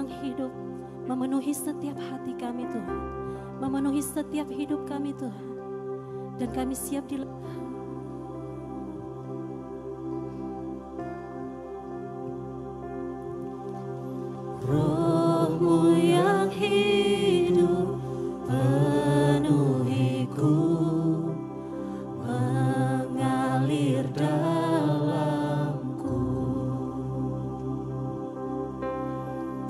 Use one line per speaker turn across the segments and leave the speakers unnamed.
yang hidup memenuhi setiap hati kami Tuhan, memenuhi setiap hidup kami Tuhan, dan kami siap Roh-Mu yang hidup penuhiku, mengalir dalamku.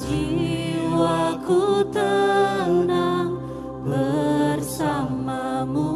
Jiwaku tenang bersamamu.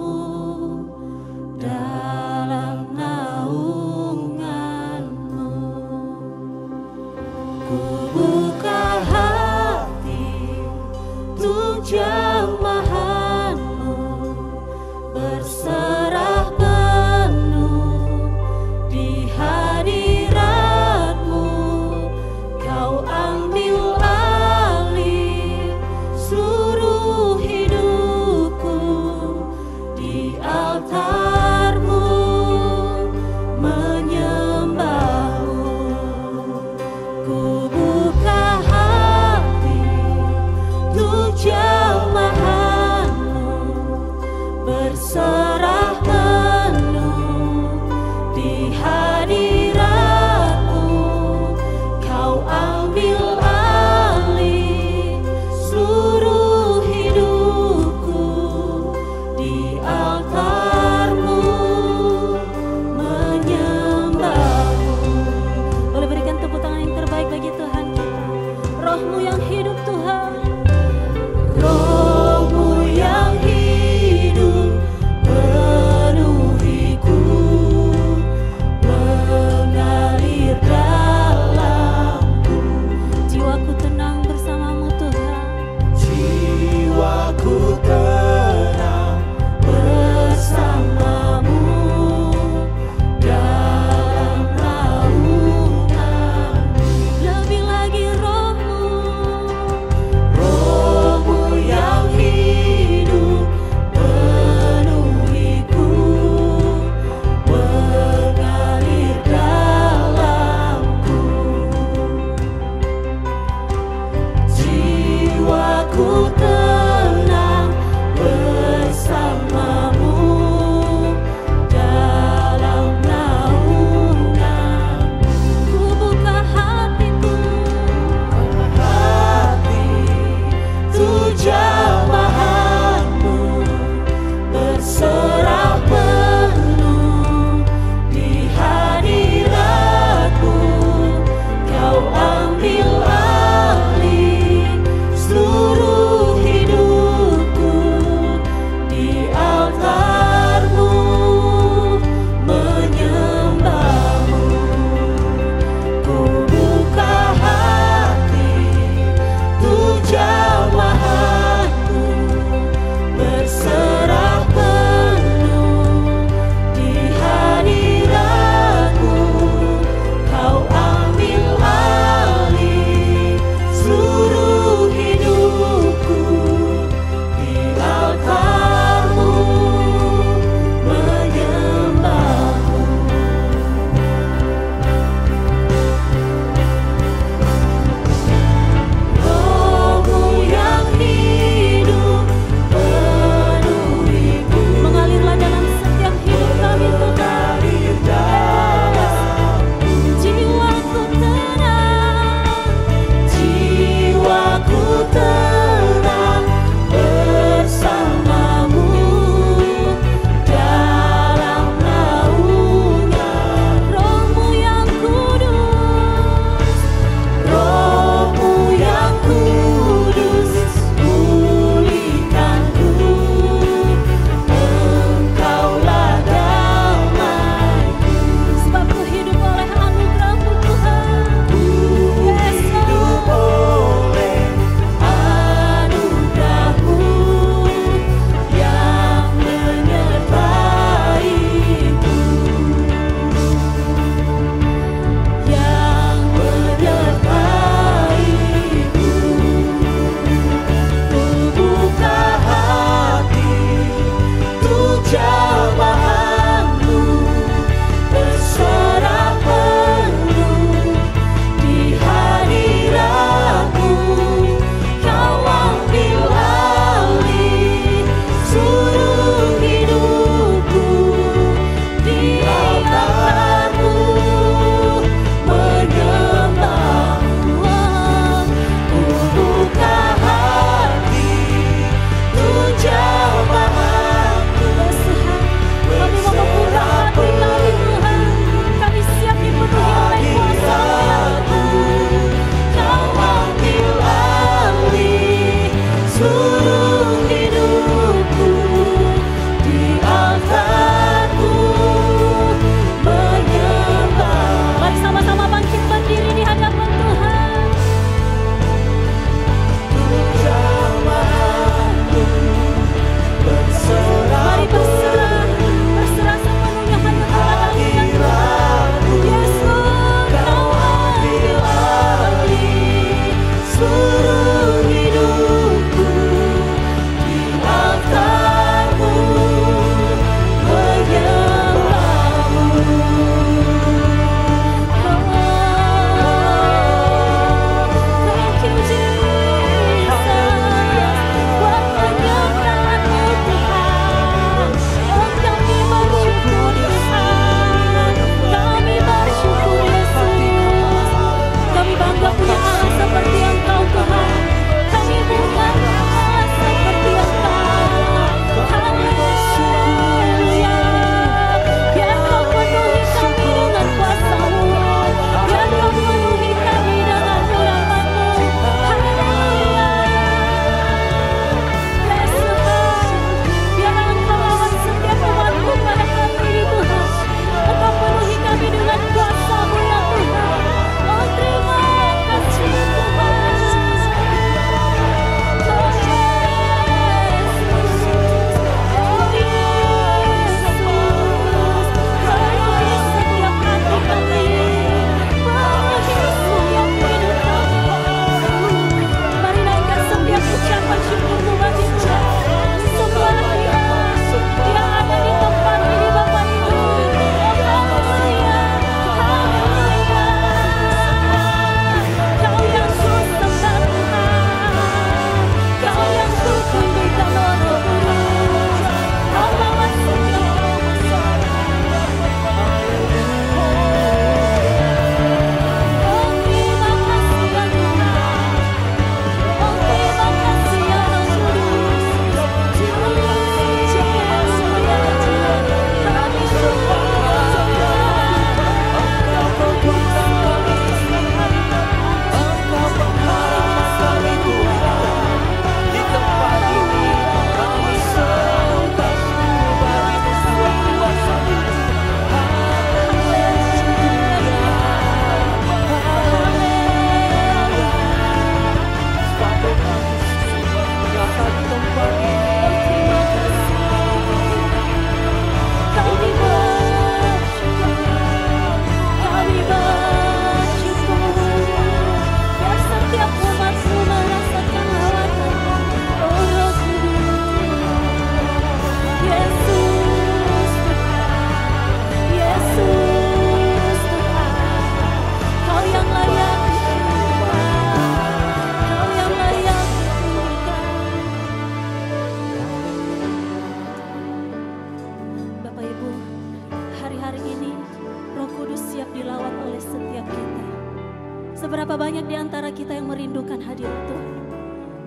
Seberapa banyak di antara kita yang merindukan hadirat Tuhan.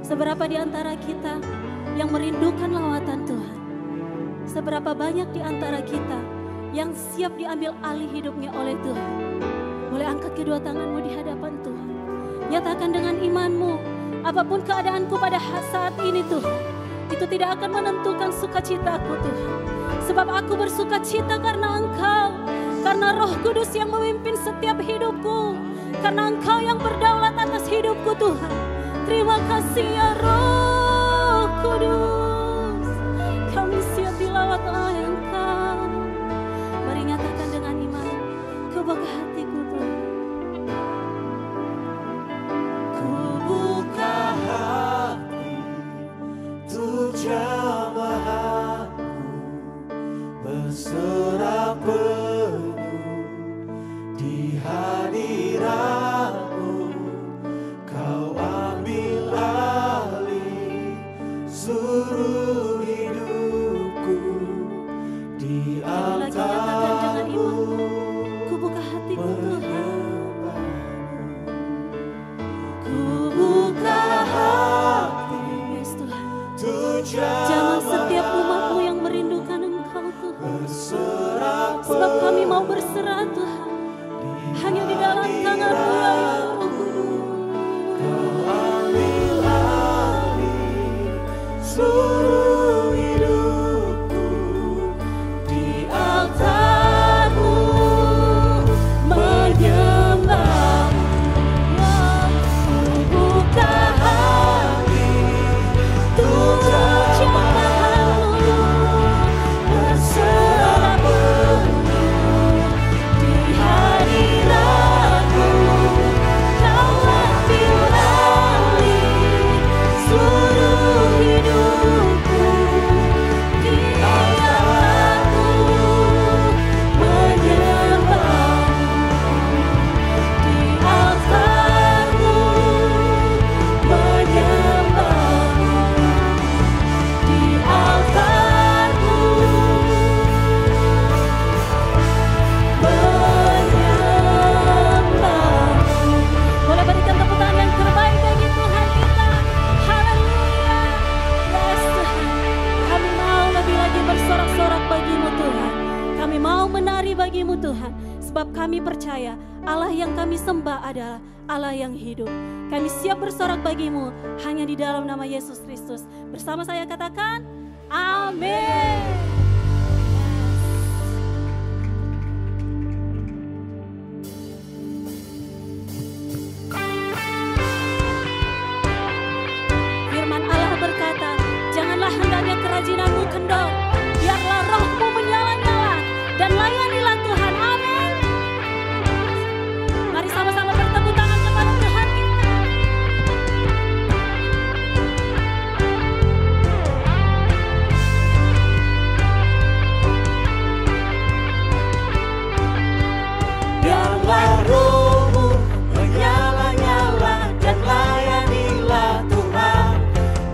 Seberapa di antara kita yang merindukan lawatan Tuhan. Seberapa banyak di antara kita yang siap diambil alih hidupnya oleh Tuhan. Boleh angkat kedua tanganmu di hadapan Tuhan. Nyatakan dengan imanmu, apapun keadaanku pada saat ini Tuhan, itu tidak akan menentukan sukacitaku Tuhan. Sebab aku bersukacita karena Engkau, karena Roh Kudus yang memimpin setiap hidupku, karena Engkau yang berdaulat atas hidupku Tuhan. Terima kasih ya Roh Kudus. Kami siap dilawat oleh Engkau. Mari nyatakan dengan iman, Kau buka hatiku Tuhan.
Ku buka hati untuk jamahanmu, berserah penuh di hadiratmu. Kau ambil alih seluruh hidupku di altar-Mu.
Ku buka hatiku Tuhan.
Ku buka hati
Yes Tuhan.
untuk
Jamah setiap umat-Mu yang merindukan Engkau Tuhan.
berserah
Sebab kami mau berserah Tuhan. Hanya di dalam tangan-Mu ya Roh Kudus.
ambil alih seluruh hidupku di altar-Mu, menyembah-Mu. Ku buka hati untuk jamahan-Mu, berserah penuh di hadirat-Mu. Kau ambil alih seluruh hidupku di altar-Mu, menyembah-Mu. Di altar-Mu, menyembah-Mu. Di altar-Mu, menyembah-Mu. Boleh berikan tepuk tangan yang terbaik bagi Tuhan kita. Haleluya. Yes Tuhan. Kami mau lebih lagi bersorak-sorak bagi-Mu Tuhan. Kami mau menari bagi-Mu Tuhan. Sebab kami percaya Allah yang kami sembah adalah Allah yang hidup. Kami siap bersorak bagi-Mu hanya di dalam nama Yesus Kristus. Bersama saya katakan, amin. Firman Allah berkata, janganlah hendaknya kerajinanmu kendor, biarlah rohmu menyala-nyala, dan layanilah Tuhan. Amin. Mari sama-sama bertepuk tangan kepada Tuhan kita. Biarlah rohmu menyala-nyala dan layanilah Tuhan.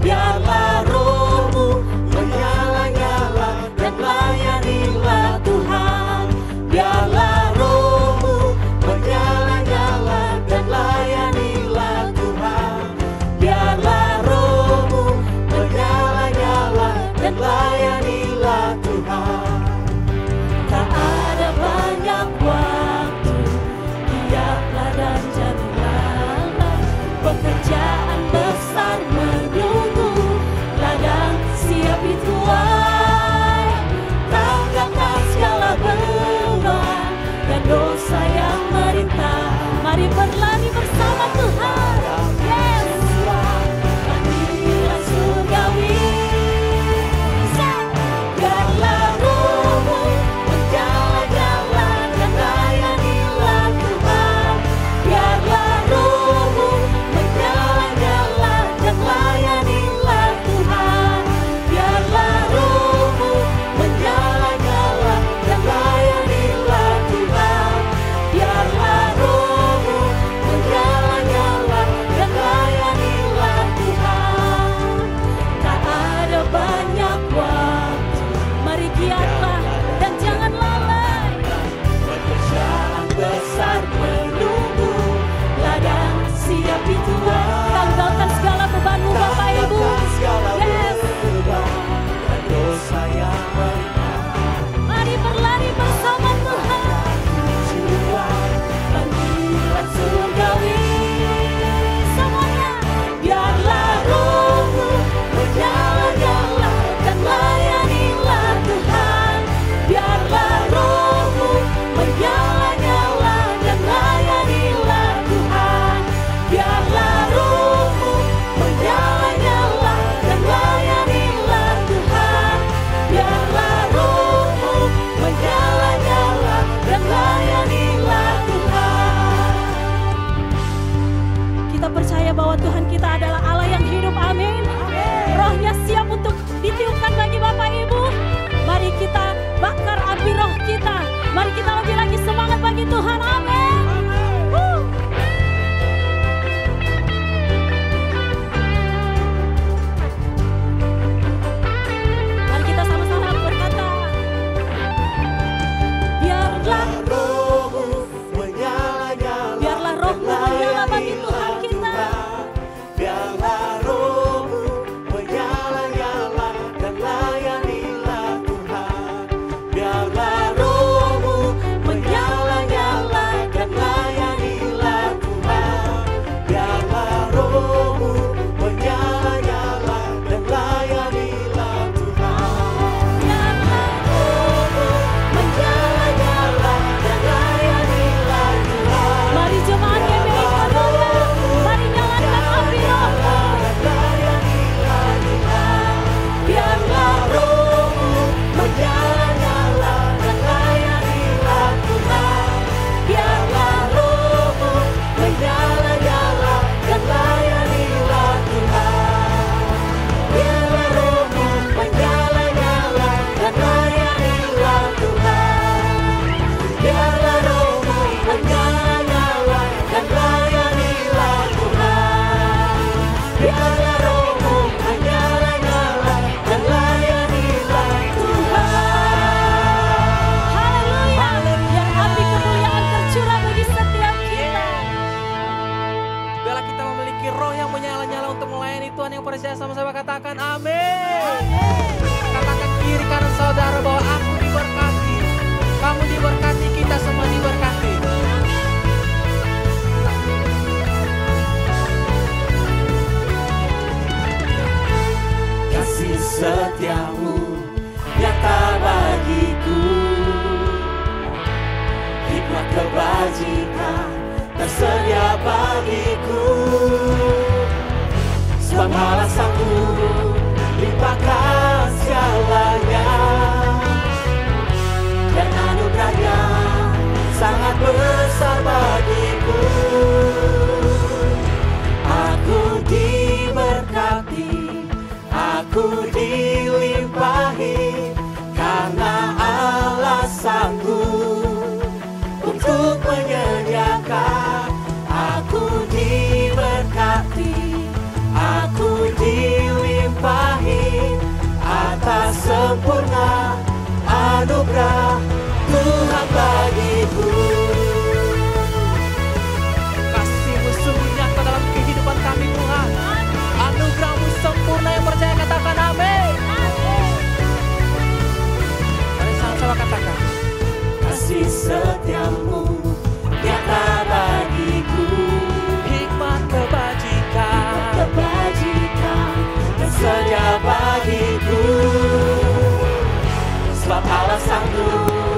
Biarlah rohmu menyala-nyala
Mari kita lebih lagi semangat bagi Tuhan. Amin. Mari kita sama-sama berkata, biarlah
Rohmu menyala-nyala,
biarlah rohmu menyala bagi Tuhan kita.
biarlah Rohmu menyala-nyala dan layanilah Tuhan. Biarlah Rohmu menyala-nyala dan layanilah Tuhan. Biarlah Rohmu menyala-nyala dan layanilah Tuhan.
Biarlah
Rohmu menyala-nyala dan layanilah Tuhan.
mari jemaat GBI Kamboja, mari nyalakan api rohmu.
Biarlah Rohmu menyala-nyala dan layanilah Tuhan. Biarlah Rohmu menyala-nyala dan layanilah Tuhan. Biarlah Rohmu menyala-nyala dan layanilah Tuhan. Biarlah Rohmu menyala-nyala dan layanilah Tuhan. Biarlah Rohmu menyala-nyala dan layanilah Tuhan.
Haleluya. Biar api kemuliaan tercurah bagi setiap kita.
Biarlah kita memiliki roh yang menyala-nyala untuk melayani Tuhan. Yang percaya sama-sama katakan amin. Katakan kiri kanan saudara bahwa aku diberkati, kamu diberkati, kita semua diberkati.
Kasih setiamu nyata bagiku, hikmat kebajikan tersedia bagiku. Sebab Allah sanggup limpahkan segalanya, dan anugerahnya sangat besar bagiku. Aku diberkati, aku dilimpahi, karena Allah sanggup untuk menyediakan. Aku diberkati, aku dilimpahi, atas sempurna anugerah Tuhan bagiku.
Kasih-Mu sungguh nyata dalam kehidupan kami Tuhan. Anugerah-Mu sempurna, yang percaya katakan amin. Mari sama-sama katakan.
Kasih setiamu nyata bagiku,
Hikmat kebajikan
kebajikan tersedia bagiku. Sebab Allah sanggup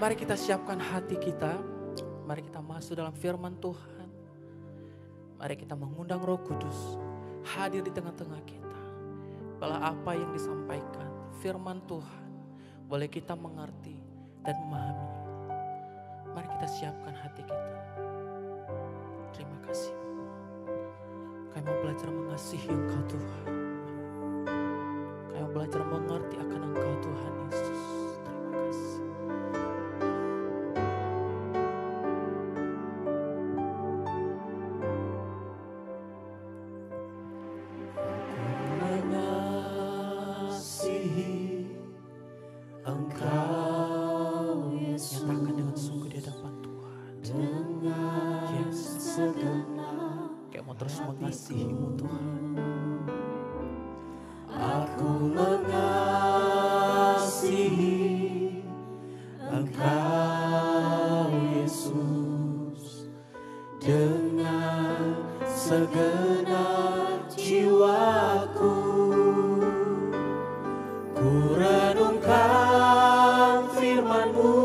Mari kita siapkan hati kita. Mari kita masuk dalam firman Tuhan. Mari kita mengundang Roh Kudus hadir di tengah-tengah kita. Bila apa yang disampaikan firman Tuhan boleh kita mengerti dan memahami. Mari kita siapkan hati kita. Terima kasih. Kami mau belajar mengasihi Engkau Tuhan. Kami mau belajar mengerti akan Engkau Tuhan Yesus. Terima kasih.
Mengasihimu Tuhan, aku mengasihi Engkau Yesus dengan segenap jiwaku. Ku renungkan firman-Mu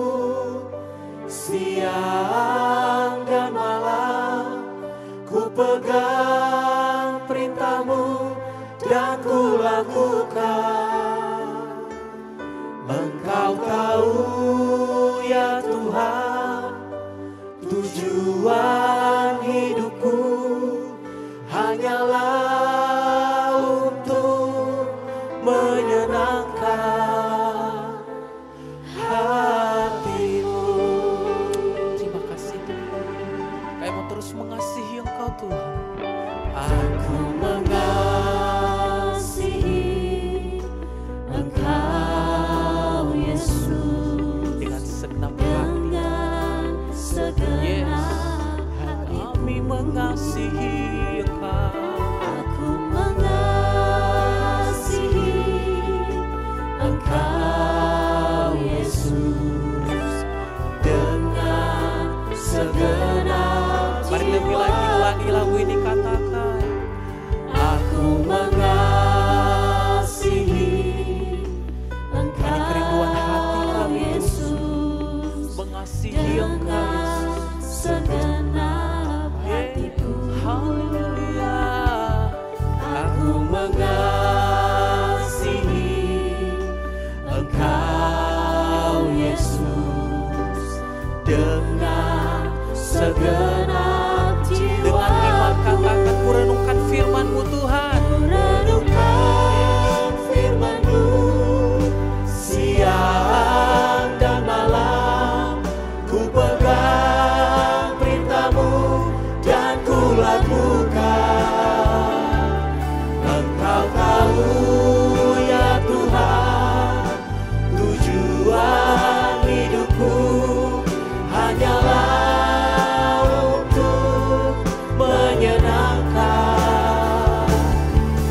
siang dan malam, ku pegang perintah-Mu dan ku lakukan. Engkau tahu ya Tuhan, tujuan hidupku hanyalah untuk menyenangkan hati-Mu.
Terima kasih Tuhan. Kami mau terus mengasihi Engkau Tuhan.
Aku mengasihi Engkau Yesus
Dengan segenap hati.
dengan segenap hati.
Kami mengasihi Engkau.
Aku mengasihi Engkau Yesus dengan segenap
Mari lebih lagi ulangi lagu ini, katakan.
Aku mengasihi Engkau
kerinduan hati kami,
Yesus
Mengasihi Engkau
dengan segenap hatiku.
Haleluya.
Aku mengasihi Engkau Yesus dengan segenap jiwa.
Dengan iman katakan, ku renungkan firman-Mu Tuhan.
Ku renungkan firman-Mu siang dan malam, ku pegang perintah-Mu dan ku lakukan. Engkau tahu ya Tuhan, tujuan hidupku hanyalah untuk menyenangkan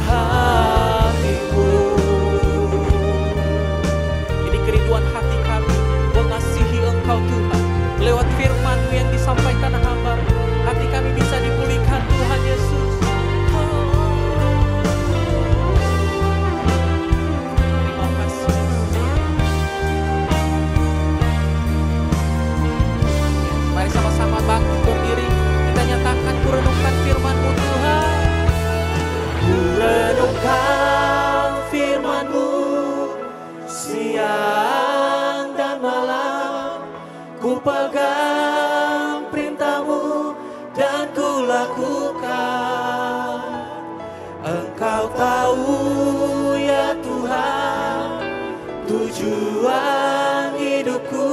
hati-Mu.
Ini kerinduan hati kami, mengasihi Engkau Tuhan. Lewat firman-Mu yang disampaikan hamba, hati kami bisa dipulihkan Tuhan Yesus. Terima kasih. Mari sama-sama bangkit berdiri, kita nyatakan, ku renungkan firman-Mu Tuhan.
Ku renungkan firman-Mu siang dan malam, ku pegang perintah-Mu dan ku lakukan. Engkau tahu ya Tuhan, tujuan hidupku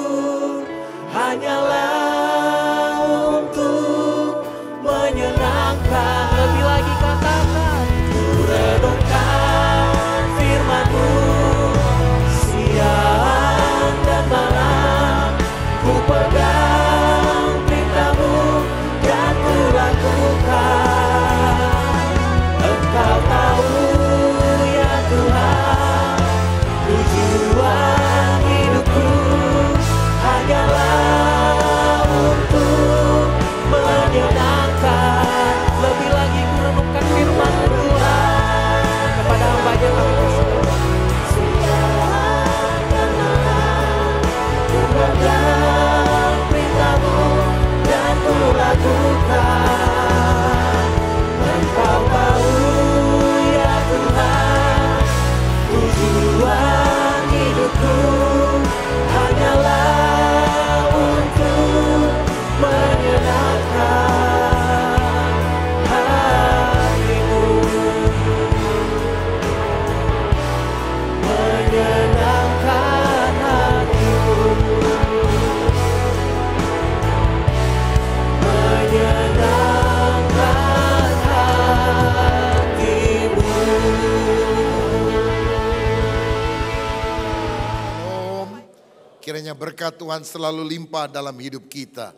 hanyalah untuk menyenangkan.
Lebih lagi katakan,
Ku renungkan firman-Mu siang dan malam, ku pegang perintah-Mu dan ku lakukan. Engkau tahu ya Tuhan, tujuan hidupku
Kiranya berkat Tuhan selalu limpah dalam hidup kita.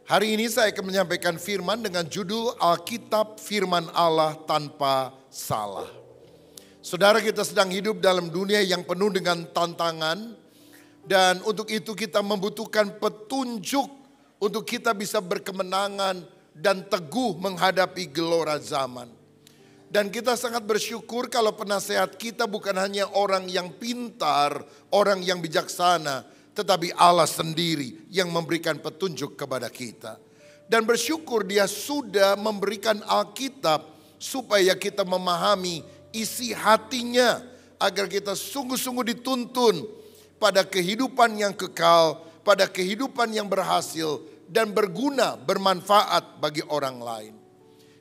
Hari ini saya akan menyampaikan firman dengan judul Alkitab Firman Allah Tanpa Salah. Saudara, kita sedang hidup dalam dunia yang penuh dengan tantangan. Dan untuk itu kita membutuhkan petunjuk untuk kita bisa berkemenangan dan teguh menghadapi gelora zaman. Dan kita sangat bersyukur kalau penasehat kita bukan hanya orang yang pintar, orang yang bijaksana, tetapi Allah sendiri yang memberikan petunjuk kepada kita. Dan bersyukur Dia sudah memberikan Alkitab supaya kita memahami isi hatinya, agar kita sungguh-sungguh dituntun pada kehidupan yang kekal, pada kehidupan yang berhasil dan berguna, bermanfaat bagi orang lain.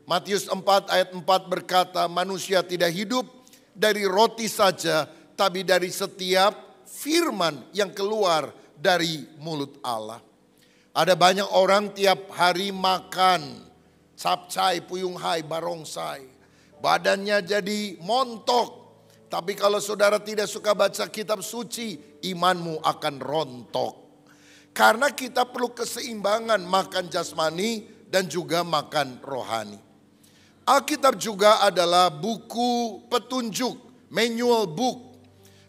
Matius 4 ayat 4 berkata, manusia tidak hidup dari roti saja, tapi dari setiap firman yang keluar dari mulut Allah. Ada banyak orang tiap hari makan capcay, puyung hai, barongsai. Badannya jadi montok. Tapi kalau saudara tidak suka baca kitab suci, imanmu akan rontok. Karena kita perlu keseimbangan makan jasmani dan juga makan rohani. Alkitab juga adalah buku petunjuk, manual book.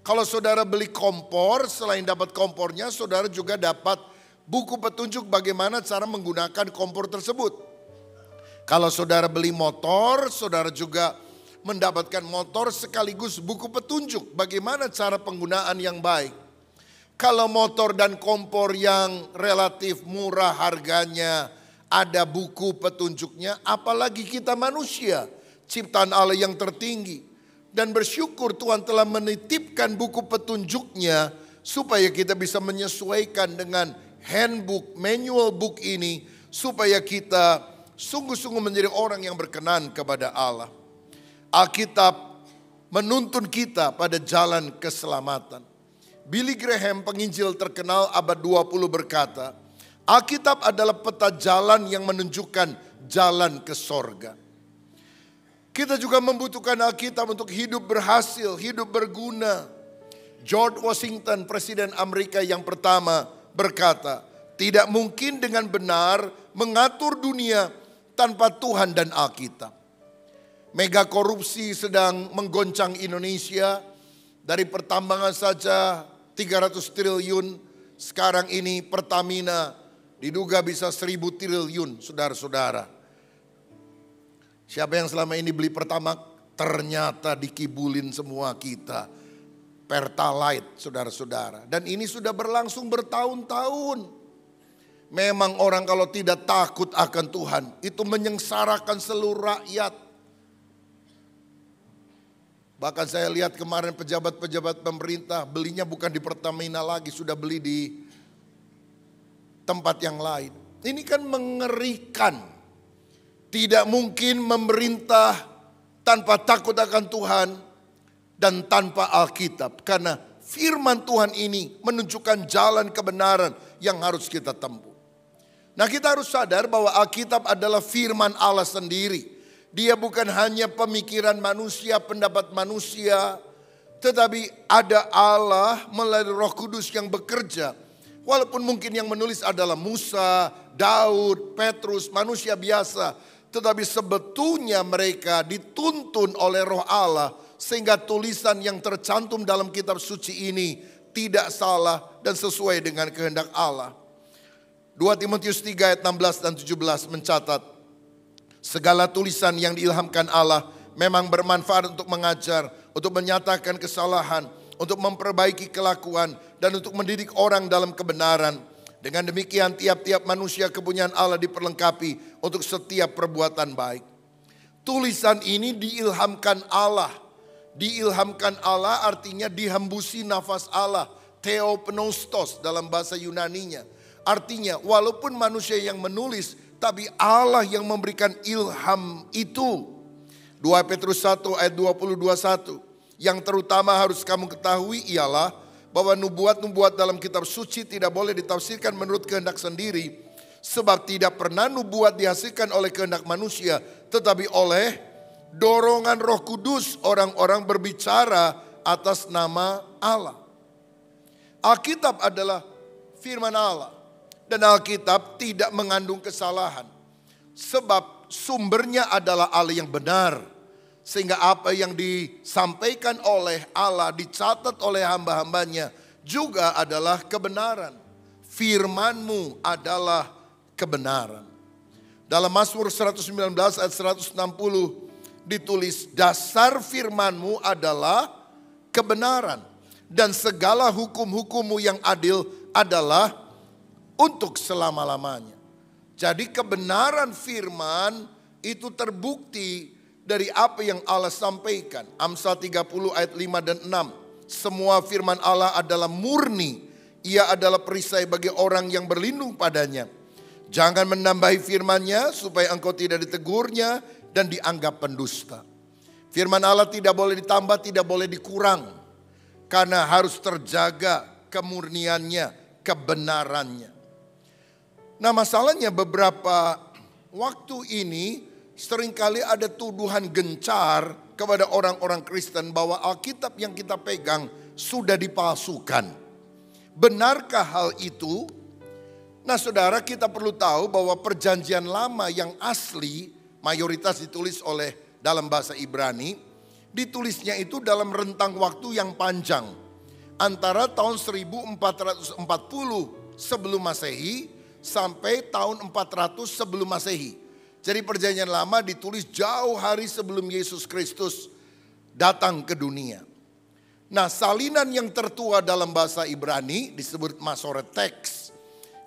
Kalau saudara beli kompor, selain dapat kompornya, saudara juga dapat buku petunjuk bagaimana cara menggunakan kompor tersebut. Kalau saudara beli motor, saudara juga mendapatkan motor sekaligus buku petunjuk bagaimana cara penggunaan yang baik. Kalau motor dan kompor yang relatif murah harganya, ada buku petunjuknya, apalagi kita manusia, ciptaan Allah yang tertinggi. Dan bersyukur Tuhan telah menitipkan buku petunjuknya supaya kita bisa menyesuaikan dengan handbook, manual book ini, supaya kita sungguh-sungguh menjadi orang yang berkenan kepada Allah. Alkitab menuntun kita pada jalan keselamatan. Billy Graham, penginjil terkenal abad 20 berkata, Alkitab adalah peta jalan yang menunjukkan jalan ke sorga. Kita juga membutuhkan Alkitab untuk hidup berhasil, hidup berguna. George Washington, Presiden Amerika yang pertama berkata, tidak mungkin dengan benar mengatur dunia tanpa Tuhan dan Alkitab. Mega korupsi sedang menggoncang Indonesia. Dari pertambangan saja 300 triliun. Sekarang ini Pertamina diduga bisa 1.000 triliun, saudara-saudara. Siapa yang selama ini beli Pertamax? Ternyata dikibulin semua kita. Pertalite, saudara-saudara. Dan ini sudah berlangsung bertahun-tahun. Memang orang kalau tidak takut akan Tuhan, itu menyengsarakan seluruh rakyat. Bahkan saya lihat kemarin pejabat-pejabat pemerintah belinya bukan di Pertamina lagi, sudah beli di tempat yang lain. Ini kan mengerikan. Tidak mungkin memerintah tanpa takut akan Tuhan dan tanpa Alkitab. Karena firman Tuhan ini menunjukkan jalan kebenaran yang harus kita tempuh. Nah, kita harus sadar bahwa Alkitab adalah firman Allah sendiri. Dia bukan hanya pemikiran manusia, pendapat manusia, tetapi ada Allah melalui Roh Kudus yang bekerja. Walaupun mungkin yang menulis adalah Musa, Daud, Petrus, manusia biasa. Tetapi sebetulnya mereka dituntun oleh Roh Allah. Sehingga tulisan yang tercantum dalam kitab suci ini tidak salah dan sesuai dengan kehendak Allah. 2 Timotius 3 ayat 16 dan 17 mencatat. Segala tulisan yang diilhamkan Allah memang bermanfaat untuk mengajar, untuk menyatakan kesalahan, untuk memperbaiki kelakuan, dan untuk mendidik orang dalam kebenaran. Dengan demikian tiap-tiap manusia kepunyaan Allah diperlengkapi untuk setiap perbuatan baik. Tulisan ini diilhamkan Allah. Diilhamkan Allah artinya dihembusi nafas Allah. Theopneustos dalam bahasa Yunaninya. Artinya walaupun manusia yang menulis, tapi Allah yang memberikan ilham itu. 2 Petrus 1 ayat 20-21. Yang terutama harus kamu ketahui ialah bahwa nubuat-nubuat dalam kitab suci tidak boleh ditafsirkan menurut kehendak sendiri. Sebab tidak pernah nubuat dihasilkan oleh kehendak manusia, tetapi oleh dorongan Roh Kudus orang-orang berbicara atas nama Allah. Alkitab adalah firman Allah. Dan Alkitab tidak mengandung kesalahan. Sebab sumbernya adalah Allah yang benar. Sehingga apa yang disampaikan oleh Allah, dicatat oleh hamba-hambanya juga adalah kebenaran. Firman-Mu adalah kebenaran. Dalam Mazmur 119 ayat 160 ditulis, dasar firman-Mu adalah kebenaran. Dan segala hukum-hukum-Mu yang adil adalah untuk selama-lamanya. Jadi kebenaran firman itu terbukti dari apa yang Allah sampaikan. Amsal 30 ayat 5 dan 6. Semua firman Allah adalah murni. Ia adalah perisai bagi orang yang berlindung padanya. Jangan menambahi firman-Nya supaya engkau tidak ditegurnya dan dianggap pendusta. Firman Allah tidak boleh ditambah, tidak boleh dikurang. Karena harus terjaga kemurniannya, kebenarannya. Nah, masalahnya beberapa waktu ini seringkali ada tuduhan gencar kepada orang-orang Kristen bahwa Alkitab yang kita pegang sudah dipalsukan. Benarkah hal itu? Nah, saudara, kita perlu tahu bahwa perjanjian lama yang asli mayoritas ditulis oleh dalam bahasa Ibrani, ditulisnya itu dalam rentang waktu yang panjang. Antara tahun 1440 sebelum Masehi sampai tahun 400 sebelum Masehi. Jadi perjanjian lama ditulis jauh hari sebelum Yesus Kristus datang ke dunia. Nah, salinan yang tertua dalam bahasa Ibrani disebut Masoret Text.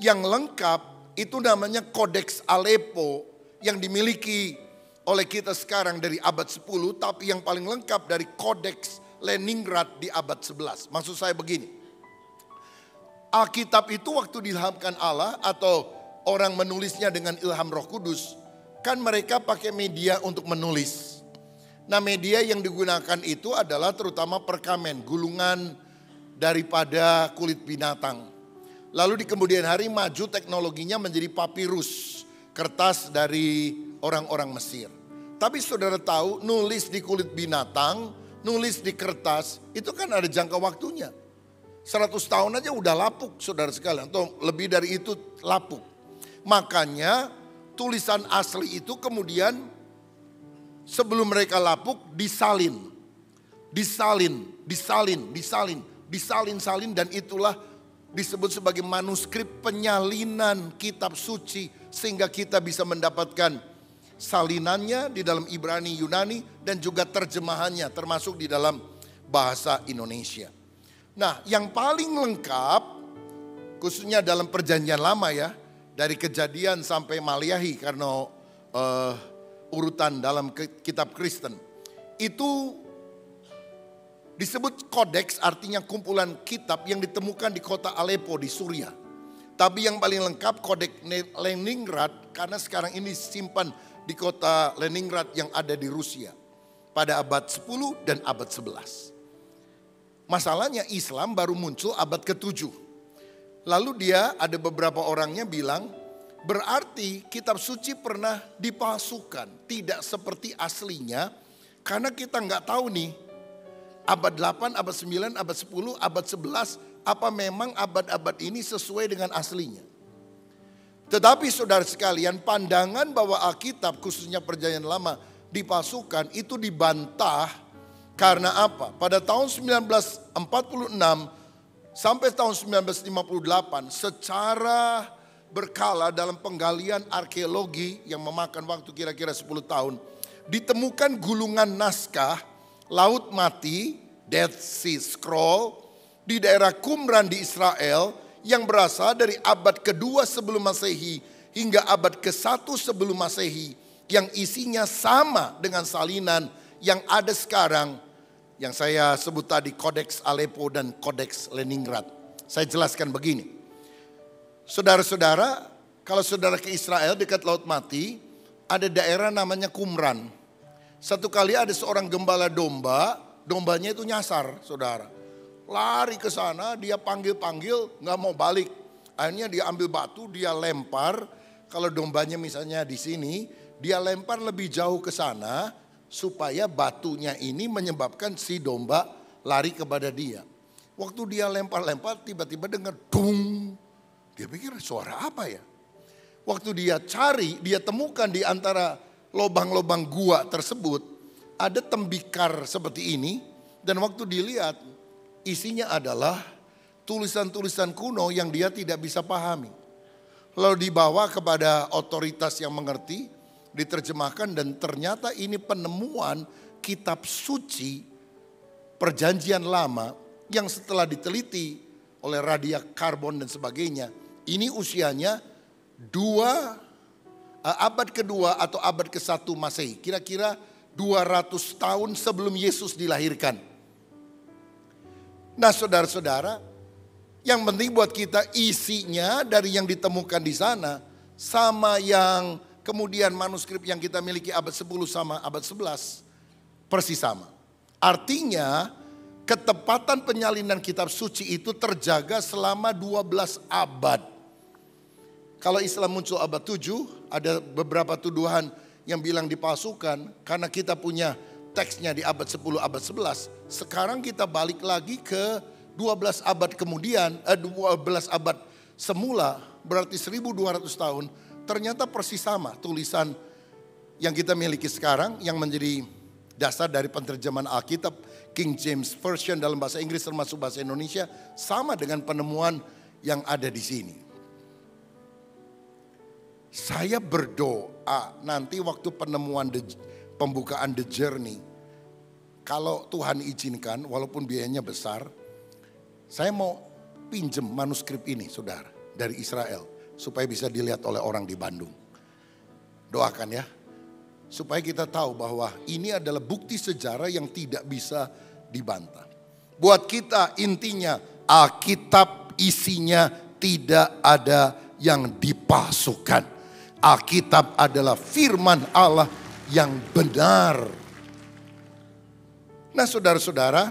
Yang lengkap itu namanya Kodeks Aleppo yang dimiliki oleh kita sekarang dari abad 10. Tapi yang paling lengkap dari Kodeks Leningrad di abad 11. Maksud saya begini. Alkitab itu waktu diilhamkan Allah atau orang menulisnya dengan ilham Roh Kudus. Kan mereka pakai media untuk menulis. Nah, media yang digunakan itu adalah terutama perkamen, gulungan daripada kulit binatang. Lalu di kemudian hari maju teknologinya menjadi papirus, kertas dari orang-orang Mesir. Tapi saudara tahu nulis di kulit binatang, nulis di kertas itu kan ada jangka waktunya. 100 tahun aja udah lapuk saudara sekalian, atau lebih dari itu lapuk. Makanya tulisan asli itu kemudian sebelum mereka lapuk disalin dan itulah disebut sebagai manuskrip penyalinan kitab suci sehingga kita bisa mendapatkan salinannya di dalam Ibrani, Yunani dan juga terjemahannya termasuk di dalam bahasa Indonesia. Nah, yang paling lengkap khususnya dalam perjanjian lama ya, dari Kejadian sampai Maliahi karena urutan dalam kitab Kristen. Itu disebut kodeks, artinya kumpulan kitab yang ditemukan di kota Aleppo di Suriah. Tapi yang paling lengkap Kodeks Leningrad karena sekarang ini disimpan di kota Leningrad yang ada di Rusia. Pada abad 10 dan abad 11. Masalahnya Islam baru muncul abad ke-7. Lalu dia ada beberapa orangnya bilang, berarti kitab suci pernah dipalsukan. Tidak seperti aslinya. Karena kita nggak tahu nih, abad 8, abad 9, abad 10, abad 11, apa memang abad-abad ini sesuai dengan aslinya. Tetapi saudara sekalian, pandangan bahwa Alkitab khususnya perjanjian lama dipalsukan itu dibantah karena apa? Pada tahun 1946 sampai tahun 1958 secara berkala dalam penggalian arkeologi yang memakan waktu kira-kira 10 tahun. Ditemukan gulungan naskah Laut Mati, Dead Sea Scroll di daerah Qumran di Israel yang berasal dari abad kedua sebelum Masehi hingga abad ke-1 sebelum Masehi yang isinya sama dengan salinan yang ada sekarang yang saya sebut tadi Kodeks Aleppo dan Kodeks Leningrad. Saya jelaskan begini. Saudara-saudara, kalau saudara ke Israel dekat Laut Mati, ada daerah namanya Qumran. Satu kali ada seorang gembala domba, dombanya itu nyasar, saudara. Lari ke sana, dia panggil-panggil, nggak mau balik. Akhirnya dia ambil batu, dia lempar. Kalau dombanya misalnya di sini, dia lempar lebih jauh ke sana, supaya batunya ini menyebabkan si domba lari kepada dia. Waktu dia lempar-lempar, tiba-tiba dengar dung. Dia pikir suara apa ya? Waktu dia cari, dia temukan di antara lubang-lubang gua tersebut ada tembikar seperti ini. Dan waktu dilihat isinya adalah tulisan-tulisan kuno yang dia tidak bisa pahami. Lalu dibawa kepada otoritas yang mengerti, diterjemahkan dan ternyata ini penemuan kitab suci perjanjian lama yang setelah diteliti oleh radiokarbon dan sebagainya. Ini usianya abad kedua atau abad ke-1 Masehi. Kira-kira 200 tahun sebelum Yesus dilahirkan. Nah saudara-saudara, yang penting buat kita isinya dari yang ditemukan di sana sama yang kemudian manuskrip yang kita miliki abad 10 sama abad 11 persis sama. Artinya ketepatan penyalinan kitab suci itu terjaga selama 12 abad. Kalau Islam muncul abad 7, ada beberapa tuduhan yang bilang dipalsukan karena kita punya teksnya di abad 10, abad 11. Sekarang kita balik lagi ke 12 abad kemudian, 12 abad semula, berarti 1200 tahun. Ternyata persis sama tulisan yang kita miliki sekarang yang menjadi dasar dari penerjemahan Alkitab King James Version dalam bahasa Inggris termasuk bahasa Indonesia sama dengan penemuan yang ada di sini. Saya berdoa nanti waktu penemuan pembukaan The Journey, kalau Tuhan izinkan walaupun biayanya besar, saya mau pinjem manuskrip ini saudara dari Israel supaya bisa dilihat oleh orang di Bandung. Doakan ya, supaya kita tahu bahwa ini adalah bukti sejarah yang tidak bisa dibantah. Buat kita intinya Alkitab isinya tidak ada yang dipalsukan. Alkitab adalah firman Allah yang benar. Nah saudara-saudara,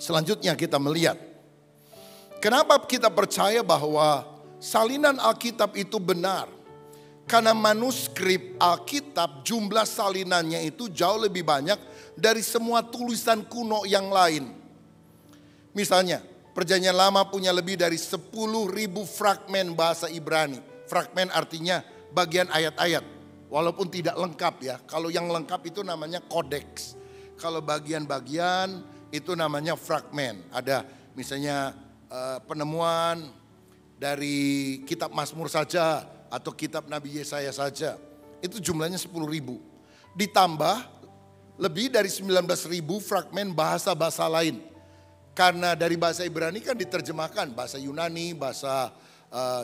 selanjutnya kita melihat kenapa kita percaya bahwa salinan Alkitab itu benar. Karena manuskrip Alkitab jumlah salinannya itu jauh lebih banyak dari semua tulisan kuno yang lain. Misalnya perjanjian lama punya lebih dari 10.000 fragmen bahasa Ibrani. Fragmen artinya bagian ayat-ayat. Walaupun tidak lengkap ya. Kalau yang lengkap itu namanya kodeks. Kalau bagian-bagian itu namanya fragmen. Ada misalnya penemuan dari kitab Mazmur saja atau kitab Nabi Yesaya saja. Itu jumlahnya 10.000. Ditambah lebih dari 19.000 fragmen bahasa-bahasa lain. Karena dari bahasa Ibrani kan diterjemahkan bahasa Yunani, bahasa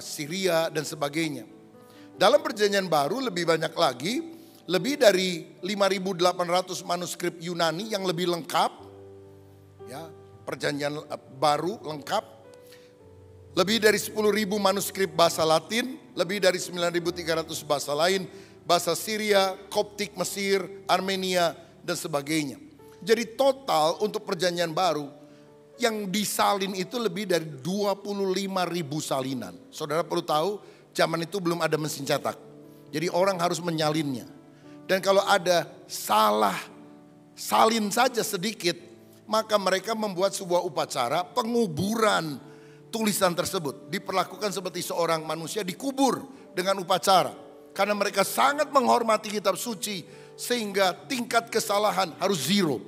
Syria dan sebagainya. Dalam perjanjian baru lebih banyak lagi, lebih dari 5.800 manuskrip Yunani yang lebih lengkap. Ya, perjanjian baru lengkap. Lebih dari 10.000 manuskrip bahasa Latin, lebih dari 9.300 bahasa lain, bahasa Syria, Koptik, Mesir, Armenia dan sebagainya. Jadi total untuk perjanjian baru yang disalin itu lebih dari 25.000 salinan. Saudara perlu tahu, zaman itu belum ada mesin cetak. Jadi orang harus menyalinnya. Dan kalau ada salah salin saja sedikit, maka mereka membuat sebuah upacara penguburan tulisan tersebut. Diperlakukan seperti seorang manusia dikubur dengan upacara. Karena mereka sangat menghormati kitab suci sehingga tingkat kesalahan harus zero.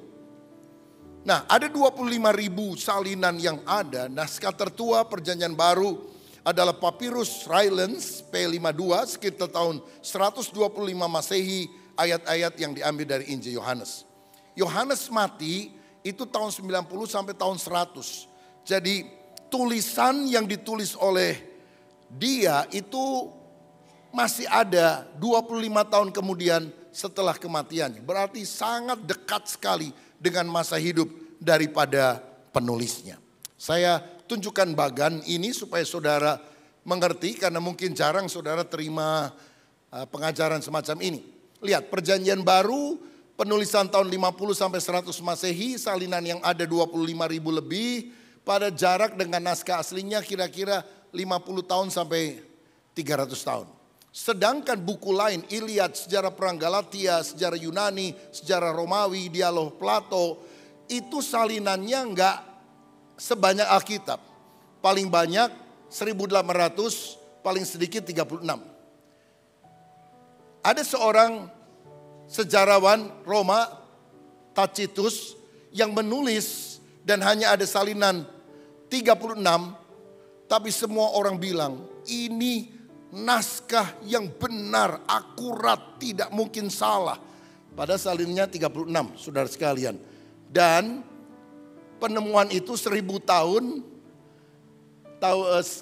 Nah, ada 25.000 salinan yang ada. Naskah tertua perjanjian baru adalah Papyrus Rylands P52 sekitar tahun 125 Masehi, ayat-ayat yang diambil dari Injil Yohanes. Yohanes mati itu tahun 90 sampai tahun 100. Jadi tulisan yang ditulis oleh dia itu masih ada 25 tahun kemudian setelah kematiannya. Berarti sangat dekat sekali dengan masa hidup daripada penulisnya. Saya tunjukkan bagan ini supaya saudara mengerti karena mungkin jarang saudara terima pengajaran semacam ini. Lihat perjanjian baru penulisan tahun 50 sampai 100 Masehi, salinan yang ada 25.000 lebih pada jarak dengan naskah aslinya kira-kira 50 tahun sampai 300 tahun. Sedangkan buku lain, Iliad, sejarah perang Galatia, sejarah Yunani, sejarah Romawi, dialog Plato, itu salinannya enggak sebanyak Alkitab. Paling banyak 1800, paling sedikit 36. Ada seorang sejarawan Roma, Tacitus, yang menulis dan hanya ada salinan 36, tapi semua orang bilang ini naskah yang benar, akurat, tidak mungkin salah. Pada salinnya 36, saudara sekalian. Dan penemuan itu 1000 tahun,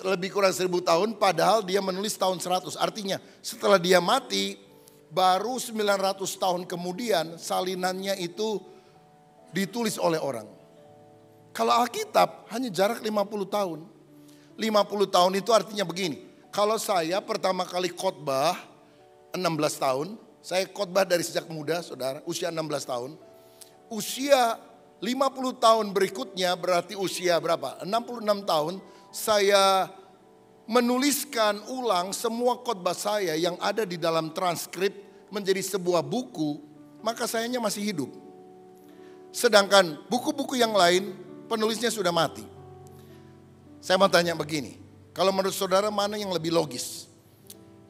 lebih kurang 1000 tahun, padahal dia menulis tahun 100. Artinya setelah dia mati, baru 900 tahun kemudian salinannya itu ditulis oleh orang. Kalau Alkitab hanya jarak 50 tahun. 50 tahun itu artinya begini. Kalau saya pertama kali khotbah 16 tahun. Saya khotbah dari sejak muda, saudara, usia 16 tahun. Usia 50 tahun berikutnya berarti usia berapa? 66 tahun. Saya menuliskan ulang semua khotbah saya yang ada di dalam transkrip menjadi sebuah buku. Maka sayanya masih hidup. Sedangkan buku-buku yang lain penulisnya sudah mati. Saya mau tanya begini, kalau menurut saudara mana yang lebih logis?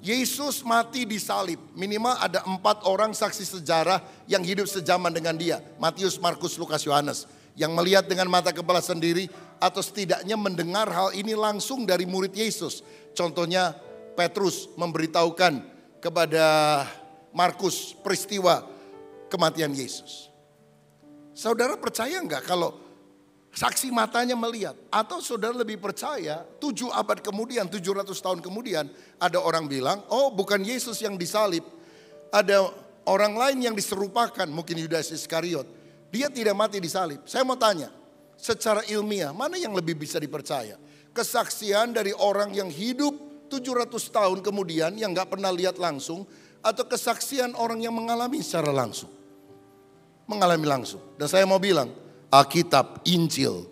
Yesus mati di salib, minimal ada 4 orang saksi sejarah yang hidup sejaman dengan dia. Matius, Markus, Lukas, Yohanes. Yang melihat dengan mata kepala sendiri atau setidaknya mendengar hal ini langsung dari murid Yesus. Contohnya Petrus memberitahukan kepada Markus peristiwa kematian Yesus. Saudara percaya enggak kalau saksi matanya melihat? Atau saudara lebih percaya 7 abad kemudian, 700 tahun kemudian ada orang bilang, oh bukan Yesus yang disalib. Ada orang lain yang diserupakan, mungkin Yudas Iskariot. Dia tidak mati disalib. Saya mau tanya, secara ilmiah mana yang lebih bisa dipercaya? Kesaksian dari orang yang hidup 700 tahun kemudian yang gak pernah lihat langsung, atau kesaksian orang yang mengalami secara langsung? Mengalami langsung. Dan saya mau bilang, Alkitab, Injil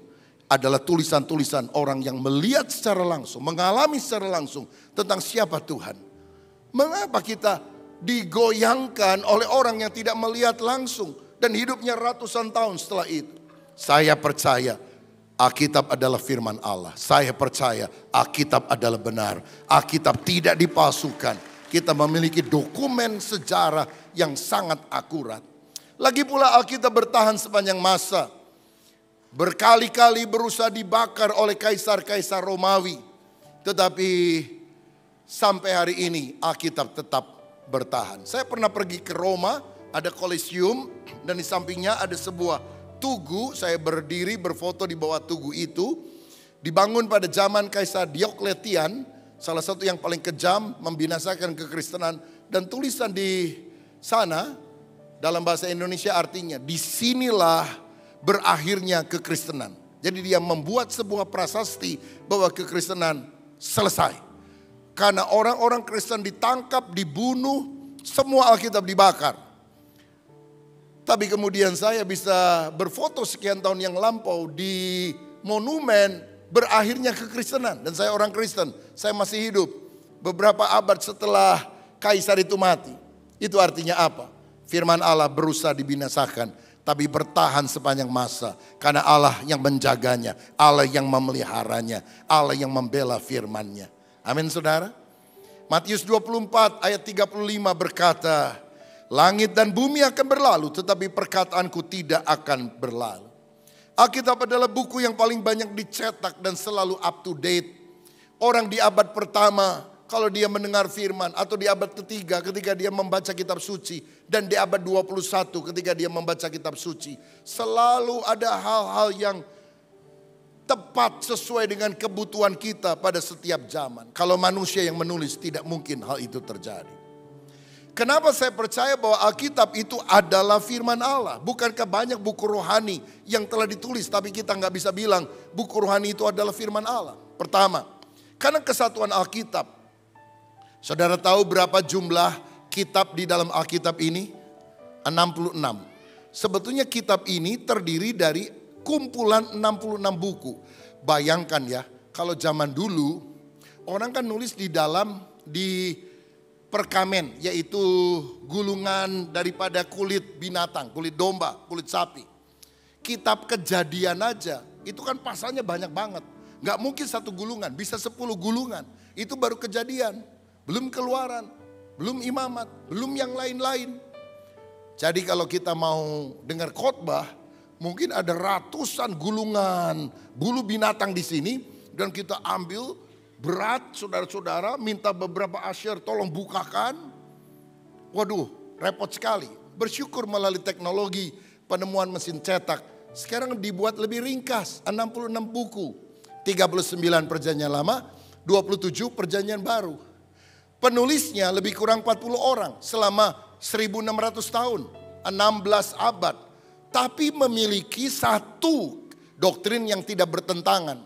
adalah tulisan-tulisan orang yang melihat secara langsung, mengalami secara langsung tentang siapa Tuhan. Mengapa kita digoyangkan oleh orang yang tidak melihat langsung dan hidupnya ratusan tahun setelah itu? Saya percaya Alkitab adalah firman Allah. Saya percaya Alkitab adalah benar. Alkitab tidak dipalsukan. Kita memiliki dokumen sejarah yang sangat akurat. Lagi pula Alkitab bertahan sepanjang masa. Berkali-kali berusaha dibakar oleh kaisar-kaisar Romawi. Tetapi sampai hari ini Alkitab tetap bertahan. Saya pernah pergi ke Roma, ada Colosseum dan di sampingnya ada sebuah tugu. Saya berdiri berfoto di bawah tugu itu. Dibangun pada zaman Kaisar Diokletian, salah satu yang paling kejam, membinasakan kekristenan. Dan tulisan di sana dalam bahasa Indonesia artinya, disinilah berakhirnya kekristenan. Jadi dia membuat sebuah prasasti bahwa kekristenan selesai. Karena orang-orang Kristen ditangkap, dibunuh, semua Alkitab dibakar. Tapi kemudian saya bisa berfoto sekian tahun yang lampau di monumen berakhirnya kekristenan. Dan saya orang Kristen, saya masih hidup beberapa abad setelah kaisar itu mati. Itu artinya apa? Firman Allah berusaha dibinasakan, tapi bertahan sepanjang masa. Karena Allah yang menjaganya, Allah yang memeliharanya, Allah yang membela firman-Nya. Amin saudara. Matius 24 ayat 35 berkata, langit dan bumi akan berlalu, tetapi perkataanku tidak akan berlalu. Alkitab adalah buku yang paling banyak dicetak dan selalu up to date. Orang di abad pertama, kalau dia mendengar firman, atau di abad ketiga ketika dia membaca kitab suci, dan di abad 21 ketika dia membaca kitab suci, selalu ada hal-hal yang tepat sesuai dengan kebutuhan kita pada setiap zaman. Kalau manusia yang menulis, tidak mungkin hal itu terjadi. Kenapa saya percaya bahwa Alkitab itu adalah firman Allah? Bukankah banyak buku rohani yang telah ditulis, tapi kita nggak bisa bilang buku rohani itu adalah firman Allah? Pertama, karena kesatuan Alkitab. Saudara tahu berapa jumlah kitab di dalam Alkitab ini? 66. Sebetulnya kitab ini terdiri dari kumpulan 66 buku. Bayangkan ya, kalau zaman dulu orang kan nulis di perkamen, yaitu gulungan daripada kulit binatang, kulit domba, kulit sapi. Kitab Kejadian aja, itu kan pasalnya banyak banget. Nggak mungkin satu gulungan, bisa 10 gulungan. Itu baru Kejadian, belum Keluaran, belum Imamat, belum yang lain-lain. Jadi kalau kita mau dengar khotbah, mungkin ada ratusan gulungan bulu binatang di sini. Dan kita ambil berat, saudara-saudara, minta beberapa asyir tolong bukakan. Waduh, repot sekali. Bersyukur melalui teknologi penemuan mesin cetak. Sekarang dibuat lebih ringkas, 66 buku. 39 perjanjian lama, 27 perjanjian baru. Penulisnya lebih kurang 40 orang selama 1600 tahun, 16 abad. Tapi memiliki satu doktrin yang tidak bertentangan.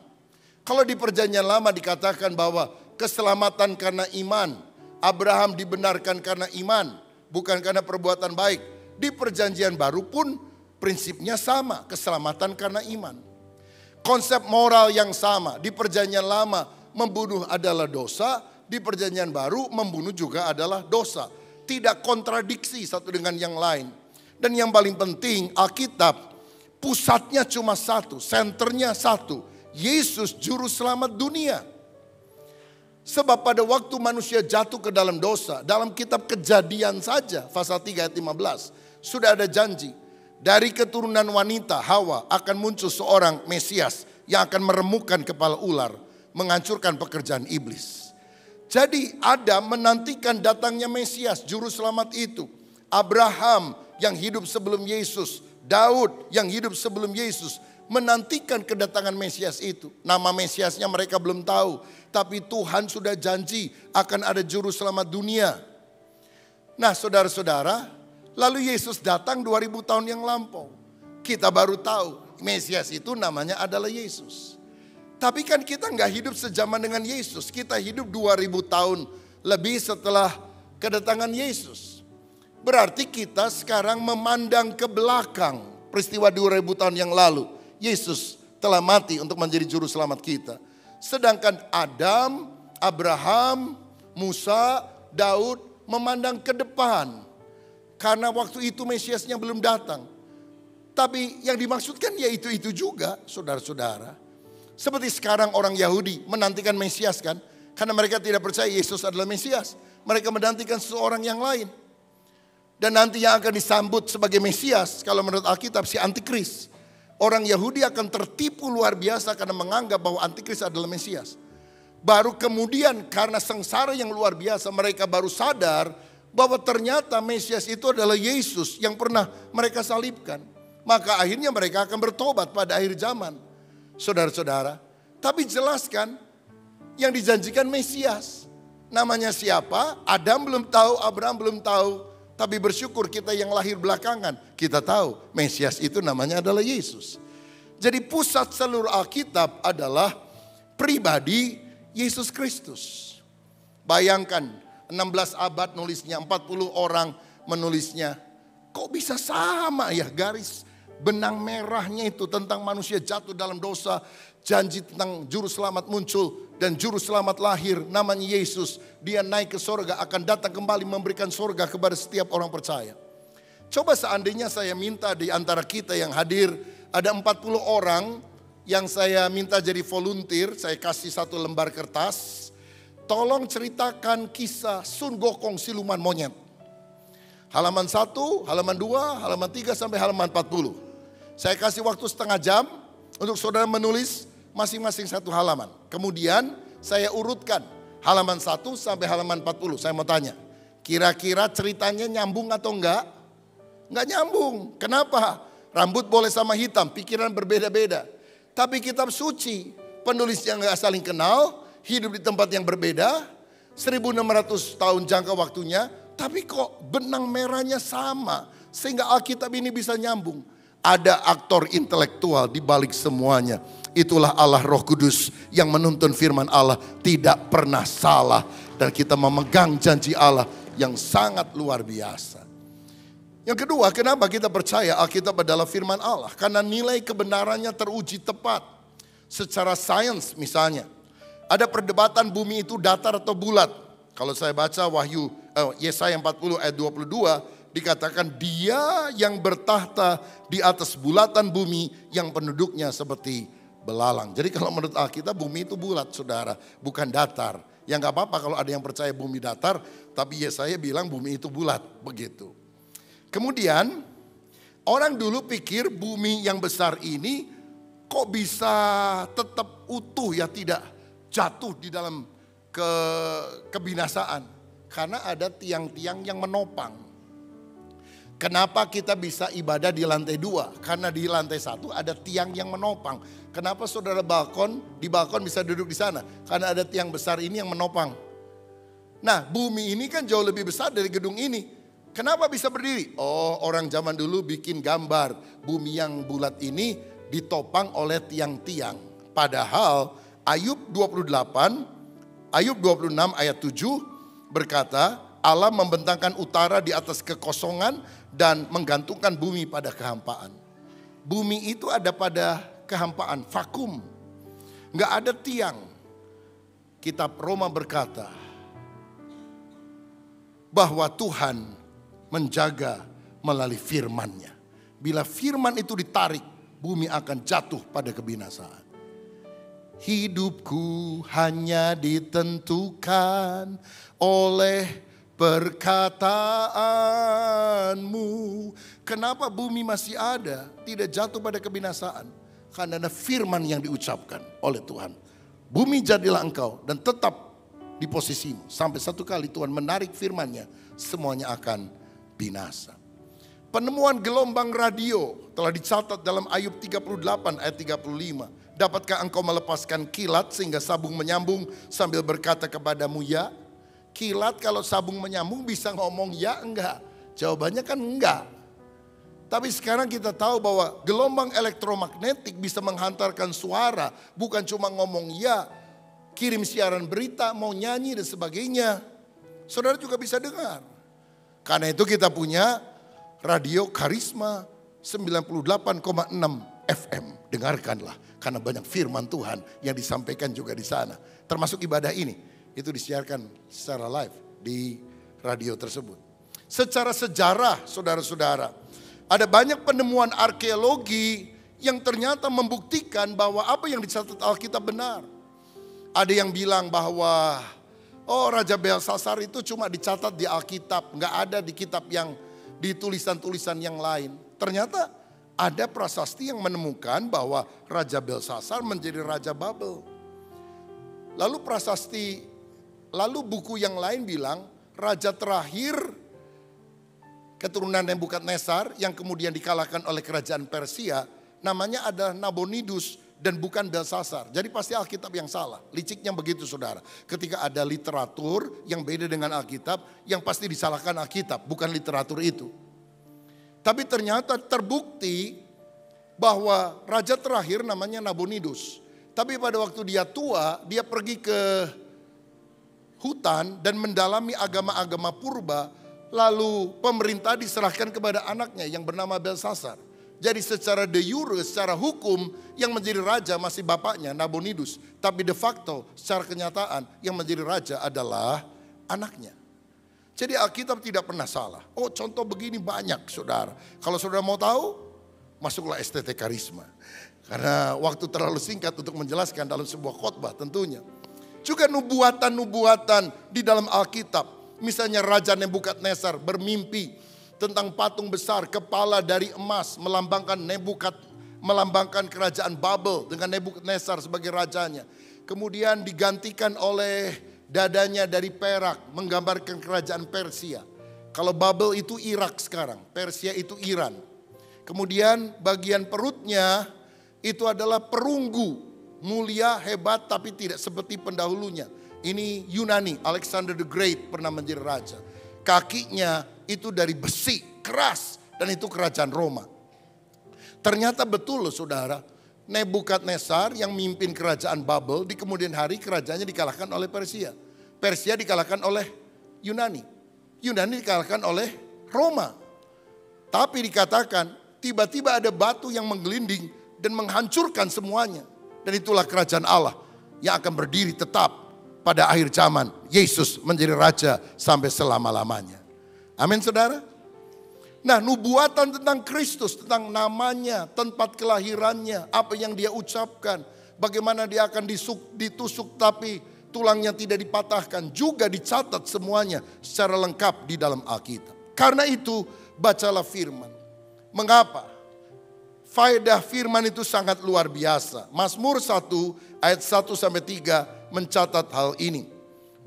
Kalau di perjanjian lama dikatakan bahwa keselamatan karena iman, Abraham dibenarkan karena iman, bukan karena perbuatan baik. Di perjanjian baru pun prinsipnya sama, keselamatan karena iman. Konsep moral yang sama, di perjanjian lama membunuh adalah dosa, di perjanjian baru membunuh juga adalah dosa. Tidak kontradiksi satu dengan yang lain. Dan yang paling penting, Alkitab pusatnya cuma satu, senternya satu. Yesus juru selamat dunia. Sebab pada waktu manusia jatuh ke dalam dosa, dalam kitab Kejadian saja, pasal 3 ayat 15, sudah ada janji. Dari keturunan wanita Hawa akan muncul seorang Mesias yang akan meremukkan kepala ular, menghancurkan pekerjaan iblis. Jadi Adam menantikan datangnya Mesias, juru selamat itu. Abraham yang hidup sebelum Yesus, Daud yang hidup sebelum Yesus, menantikan kedatangan Mesias itu. Nama Mesiasnya mereka belum tahu, tapi Tuhan sudah janji akan ada juru selamat dunia. Nah saudara-saudara, lalu Yesus datang 2000 tahun yang lampau. Kita baru tahu Mesias itu namanya adalah Yesus. Tapi kan kita nggak hidup sejaman dengan Yesus. Kita hidup 2000 tahun lebih setelah kedatangan Yesus. Berarti kita sekarang memandang ke belakang peristiwa 2000 tahun yang lalu. Yesus telah mati untuk menjadi juru selamat kita. Sedangkan Adam, Abraham, Musa, Daud memandang ke depan. Karena waktu itu Mesiasnya belum datang. Tapi yang dimaksudkan ya itu juga, saudara-saudara. Seperti sekarang orang Yahudi menantikan Mesias kan. Karena mereka tidak percaya Yesus adalah Mesias. Mereka menantikan seseorang yang lain. Dan nanti yang akan disambut sebagai Mesias, kalau menurut Alkitab si Antikris. Orang Yahudi akan tertipu luar biasa karena menganggap bahwa Antikris adalah Mesias. Baru kemudian karena sengsara yang luar biasa mereka baru sadar bahwa ternyata Mesias itu adalah Yesus yang pernah mereka salibkan. Maka akhirnya mereka akan bertobat pada akhir zaman. Saudara-saudara, tapi jelaskan yang dijanjikan Mesias. Namanya siapa? Adam belum tahu, Abraham belum tahu. Tapi bersyukur kita yang lahir belakangan, kita tahu Mesias itu namanya adalah Yesus. Jadi pusat seluruh Alkitab adalah pribadi Yesus Kristus. Bayangkan 16 abad nulisnya, 40 orang menulisnya. Kok bisa sama ya garis benang merahnya itu tentang manusia jatuh dalam dosa. Janji tentang juru selamat muncul dan juru selamat lahir namanya Yesus. Dia naik ke sorga akan datang kembali memberikan sorga kepada setiap orang percaya. Coba seandainya saya minta di antara kita yang hadir ada 40 orang yang saya minta jadi volunteer. Saya kasih satu lembar kertas. Tolong ceritakan kisah Sun Gokong siluman monyet. Halaman 1, halaman 2, halaman 3 sampai halaman 40. Saya kasih waktu setengah jam untuk saudara menulis masing-masing satu halaman. Kemudian saya urutkan halaman 1 sampai halaman 40. Saya mau tanya, kira-kira ceritanya nyambung atau enggak? Enggak nyambung. Kenapa? Rambut boleh sama hitam, pikiran berbeda-beda. Tapi kitab suci, penulisnya enggak saling kenal, hidup di tempat yang berbeda, 1600 tahun jangka waktunya, tapi kok benang merahnya sama, sehingga Alkitab ini bisa nyambung. Ada aktor intelektual di balik semuanya. Itulah Allah Roh Kudus yang menuntun firman Allah tidak pernah salah. Dan kita memegang janji Allah yang sangat luar biasa. Yang kedua, kenapa kita percaya Alkitab adalah firman Allah? Karena nilai kebenarannya teruji tepat. Secara sains misalnya. Ada perdebatan bumi itu datar atau bulat. Kalau saya baca Yesaya 40 ayat 22. Dikatakan dia yang bertahta di atas bulatan bumi yang penduduknya seperti belalang. Jadi kalau menurut Alkitab bumi itu bulat saudara, bukan datar. Ya gak apa-apa kalau ada yang percaya bumi datar, tapi Yesaya bilang bumi itu bulat, begitu. Kemudian orang dulu pikir bumi yang besar ini kok bisa tetap utuh ya, tidak jatuh di dalam kebinasaan. Karena ada tiang-tiang yang menopang. Kenapa kita bisa ibadah di lantai 2? Karena di lantai 1 ada tiang yang menopang. Kenapa saudara di balkon bisa duduk di sana? Karena ada tiang besar ini yang menopang. Nah, bumi ini kan jauh lebih besar dari gedung ini. Kenapa bisa berdiri? Oh, orang zaman dulu bikin gambar bumi yang bulat ini ditopang oleh tiang-tiang. Padahal Ayub 26 ayat 7 berkata, Allah membentangkan utara di atas kekosongan dan menggantungkan bumi pada kehampaan. Bumi itu ada pada kehampaan, vakum. Nggak ada tiang. Kitab Roma berkata bahwa Tuhan menjaga melalui firman-Nya. Bila firman itu ditarik, bumi akan jatuh pada kebinasaan. Hidupku hanya ditentukan oleh perkataanmu. Kenapa bumi masih ada, tidak jatuh pada kebinasaan? Karena ada firman yang diucapkan oleh Tuhan. Bumi jadilah engkau dan tetap di posisimu. Sampai satu kali Tuhan menarik firman-Nya, semuanya akan binasa. Penemuan gelombang radio telah dicatat dalam Ayub 38 ayat 35. Dapatkah engkau melepaskan kilat sehingga sabung menyambung sambil berkata kepadamu ya? Kilat kalau sabung menyambung bisa ngomong ya enggak? Jawabannya kan enggak. Tapi sekarang kita tahu bahwa gelombang elektromagnetik bisa menghantarkan suara. Bukan cuma ngomong ya, kirim siaran berita, mau nyanyi dan sebagainya. Saudara juga bisa dengar. Karena itu kita punya radio Karisma 98,6 FM. Dengarkanlah, karena banyak firman Tuhan yang disampaikan juga di sana. Termasuk ibadah ini, itu disiarkan secara live di radio tersebut. Secara sejarah, saudara-saudara, ada banyak penemuan arkeologi yang ternyata membuktikan bahwa apa yang dicatat Alkitab benar. Ada yang bilang bahwa Raja Belsasar itu cuma dicatat di Alkitab, nggak ada di kitab yang di tulisan-tulisan yang lain. Ternyata ada prasasti yang menemukan bahwa Raja Belsasar menjadi Raja Babel. Lalu buku yang lain bilang raja terakhir keturunan Nebukadnezar yang kemudian dikalahkan oleh kerajaan Persia namanya adalah Nabonidus dan bukan Belsasar. Jadi pasti Alkitab yang salah. Liciknya begitu saudara. Ketika ada literatur yang beda dengan Alkitab, yang pasti disalahkan Alkitab, bukan literatur itu. Tapi ternyata terbukti bahwa raja terakhir namanya Nabonidus. Tapi pada waktu dia tua, dia pergi ke hutan dan mendalami agama-agama purba. Lalu pemerintah diserahkan kepada anaknya yang bernama Belsasar. Jadi secara de jure, secara hukum yang menjadi raja masih bapaknya Nabonidus. Tapi de facto secara kenyataan yang menjadi raja adalah anaknya. Jadi Alkitab tidak pernah salah. Oh, contoh begini banyak saudara. Kalau saudara mau tahu, masuklah STT Karisma. Karena waktu terlalu singkat untuk menjelaskan dalam sebuah khotbah tentunya. Juga nubuatan-nubuatan di dalam Alkitab. Misalnya Raja Nebukadnezar bermimpi tentang patung besar kepala dari emas melambangkan kerajaan Babel dengan Nebukadnezar sebagai rajanya. Kemudian digantikan oleh dadanya dari perak menggambarkan kerajaan Persia. Kalau Babel itu Irak sekarang, Persia itu Iran. Kemudian bagian perutnya itu adalah perunggu, mulia, hebat tapi tidak seperti pendahulunya. Ini Yunani, Alexander the Great pernah menjadi raja. Kakinya itu dari besi, keras, dan itu kerajaan Roma. Ternyata betul loh saudara, Nebukadnezar yang mimpin kerajaan Babel di kemudian hari kerajaannya dikalahkan oleh Persia. Persia dikalahkan oleh Yunani. Yunani dikalahkan oleh Roma. Tapi dikatakan tiba-tiba ada batu yang menggelinding dan menghancurkan semuanya. Dan itulah kerajaan Allah yang akan berdiri tetap pada akhir zaman. Yesus menjadi raja sampai selama-lamanya. Amin saudara. Nah, nubuatan tentang Kristus, tentang namanya, tempat kelahirannya, apa yang dia ucapkan, bagaimana dia akan ditusuk tapi tulangnya tidak dipatahkan, juga dicatat semuanya secara lengkap di dalam Alkitab. Karena itu, bacalah firman. Mengapa? Faedah firman itu sangat luar biasa. Mazmur 1 ayat 1-3 mencatat hal ini.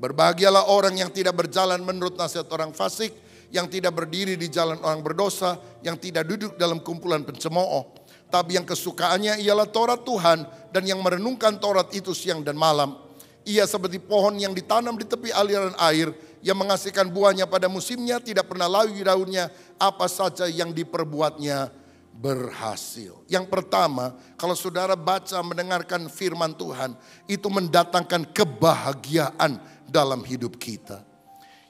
Berbahagialah orang yang tidak berjalan menurut nasihat orang fasik, yang tidak berdiri di jalan orang berdosa, yang tidak duduk dalam kumpulan pencemooh. Tapi yang kesukaannya ialah Taurat Tuhan, dan yang merenungkan Taurat itu siang dan malam. Ia seperti pohon yang ditanam di tepi aliran air, yang menghasilkan buahnya pada musimnya, tidak pernah layu daunnya, apa saja yang diperbuatnya berhasil. Yang pertama, kalau saudara baca mendengarkan firman Tuhan, itu mendatangkan kebahagiaan dalam hidup kita.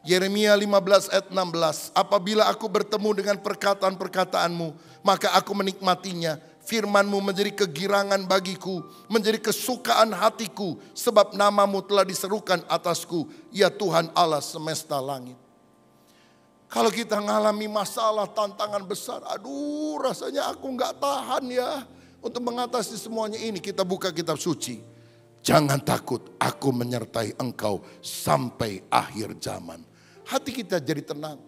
Yeremia 15 ayat 16, apabila aku bertemu dengan perkataan-perkataanmu, maka aku menikmatinya. Firmanmu menjadi kegirangan bagiku, menjadi kesukaan hatiku, sebab namamu telah diserukan atasku, ya Tuhan Allah semesta langit. Kalau kita mengalami masalah, tantangan besar, aduh rasanya aku gak tahan ya untuk mengatasi semuanya ini. Kita buka kitab suci. Jangan takut, aku menyertai engkau sampai akhir zaman. Hati kita jadi tenang.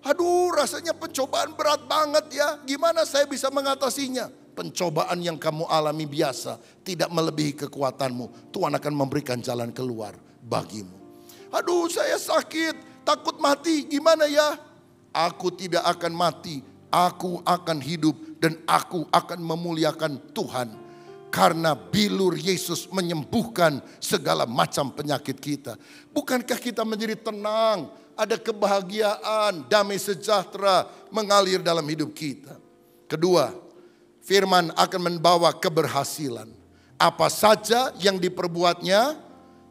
Aduh rasanya pencobaan berat banget ya. Gimana saya bisa mengatasinya? Pencobaan yang kamu alami biasa tidak melebihi kekuatanmu. Tuhan akan memberikan jalan keluar bagimu. Aduh saya sakit, takut mati. Gimana ya? Aku tidak akan mati. Aku akan hidup dan aku akan memuliakan Tuhan. Karena bilur Yesus menyembuhkan segala macam penyakit kita. Bukankah kita menjadi tenang? Ada kebahagiaan, damai sejahtera mengalir dalam hidup kita. Kedua, firman akan membawa keberhasilan. Apa saja yang diperbuatnya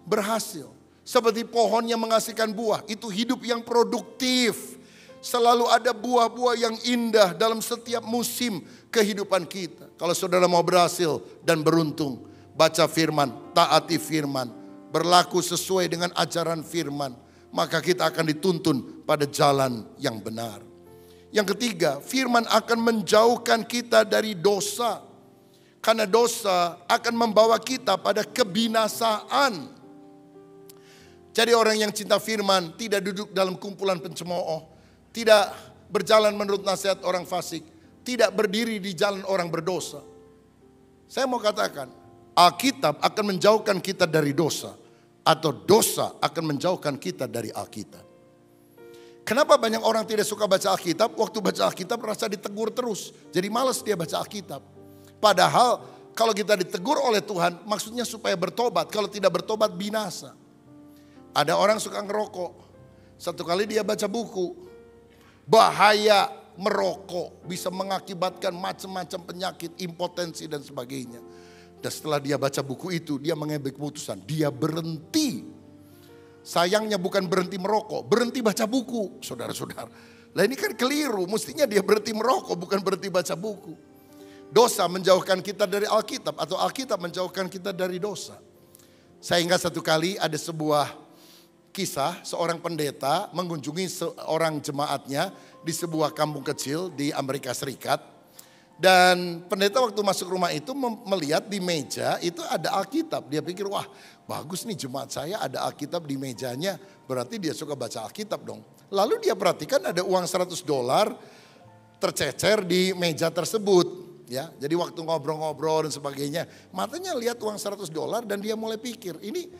berhasil. Seperti pohon yang menghasilkan buah, itu hidup yang produktif. Selalu ada buah-buah yang indah dalam setiap musim kehidupan kita. Kalau saudara mau berhasil dan beruntung, baca firman, taati firman, berlaku sesuai dengan ajaran firman, maka kita akan dituntun pada jalan yang benar. Yang ketiga, firman akan menjauhkan kita dari dosa. Karena dosa akan membawa kita pada kebinasaan. Jadi orang yang cinta firman tidak duduk dalam kumpulan pencemooh, tidak berjalan menurut nasihat orang fasik, tidak berdiri di jalan orang berdosa. Saya mau katakan, Alkitab akan menjauhkan kita dari dosa. Atau dosa akan menjauhkan kita dari Alkitab. Kenapa banyak orang tidak suka baca Alkitab? Waktu baca Alkitab merasa ditegur terus. Jadi malas dia baca Alkitab. Padahal kalau kita ditegur oleh Tuhan maksudnya supaya bertobat. Kalau tidak bertobat binasa. Ada orang suka ngerokok. Satu kali dia baca buku. Bahaya merokok bisa mengakibatkan macam-macam penyakit, impotensi dan sebagainya. Dan setelah dia baca buku itu, dia mengambil keputusan. Dia berhenti. Sayangnya bukan berhenti merokok, berhenti baca buku. Saudara-saudara. Lah ini kan keliru, mestinya dia berhenti merokok, bukan berhenti baca buku. Dosa menjauhkan kita dari Alkitab, atau Alkitab menjauhkan kita dari dosa. Saya ingat satu kali ada sebuah kisah, seorang pendeta mengunjungi seorang jemaatnya di sebuah kampung kecil di Amerika Serikat. Dan pendeta waktu masuk rumah itu melihat di meja itu ada Alkitab. Dia pikir wah bagus nih jemaat saya ada Alkitab di mejanya. Berarti dia suka baca Alkitab dong. Lalu dia perhatikan ada uang $100 tercecer di meja tersebut. Ya, jadi waktu ngobrol-ngobrol dan sebagainya. Matanya lihat uang $100 dan dia mulai pikir ini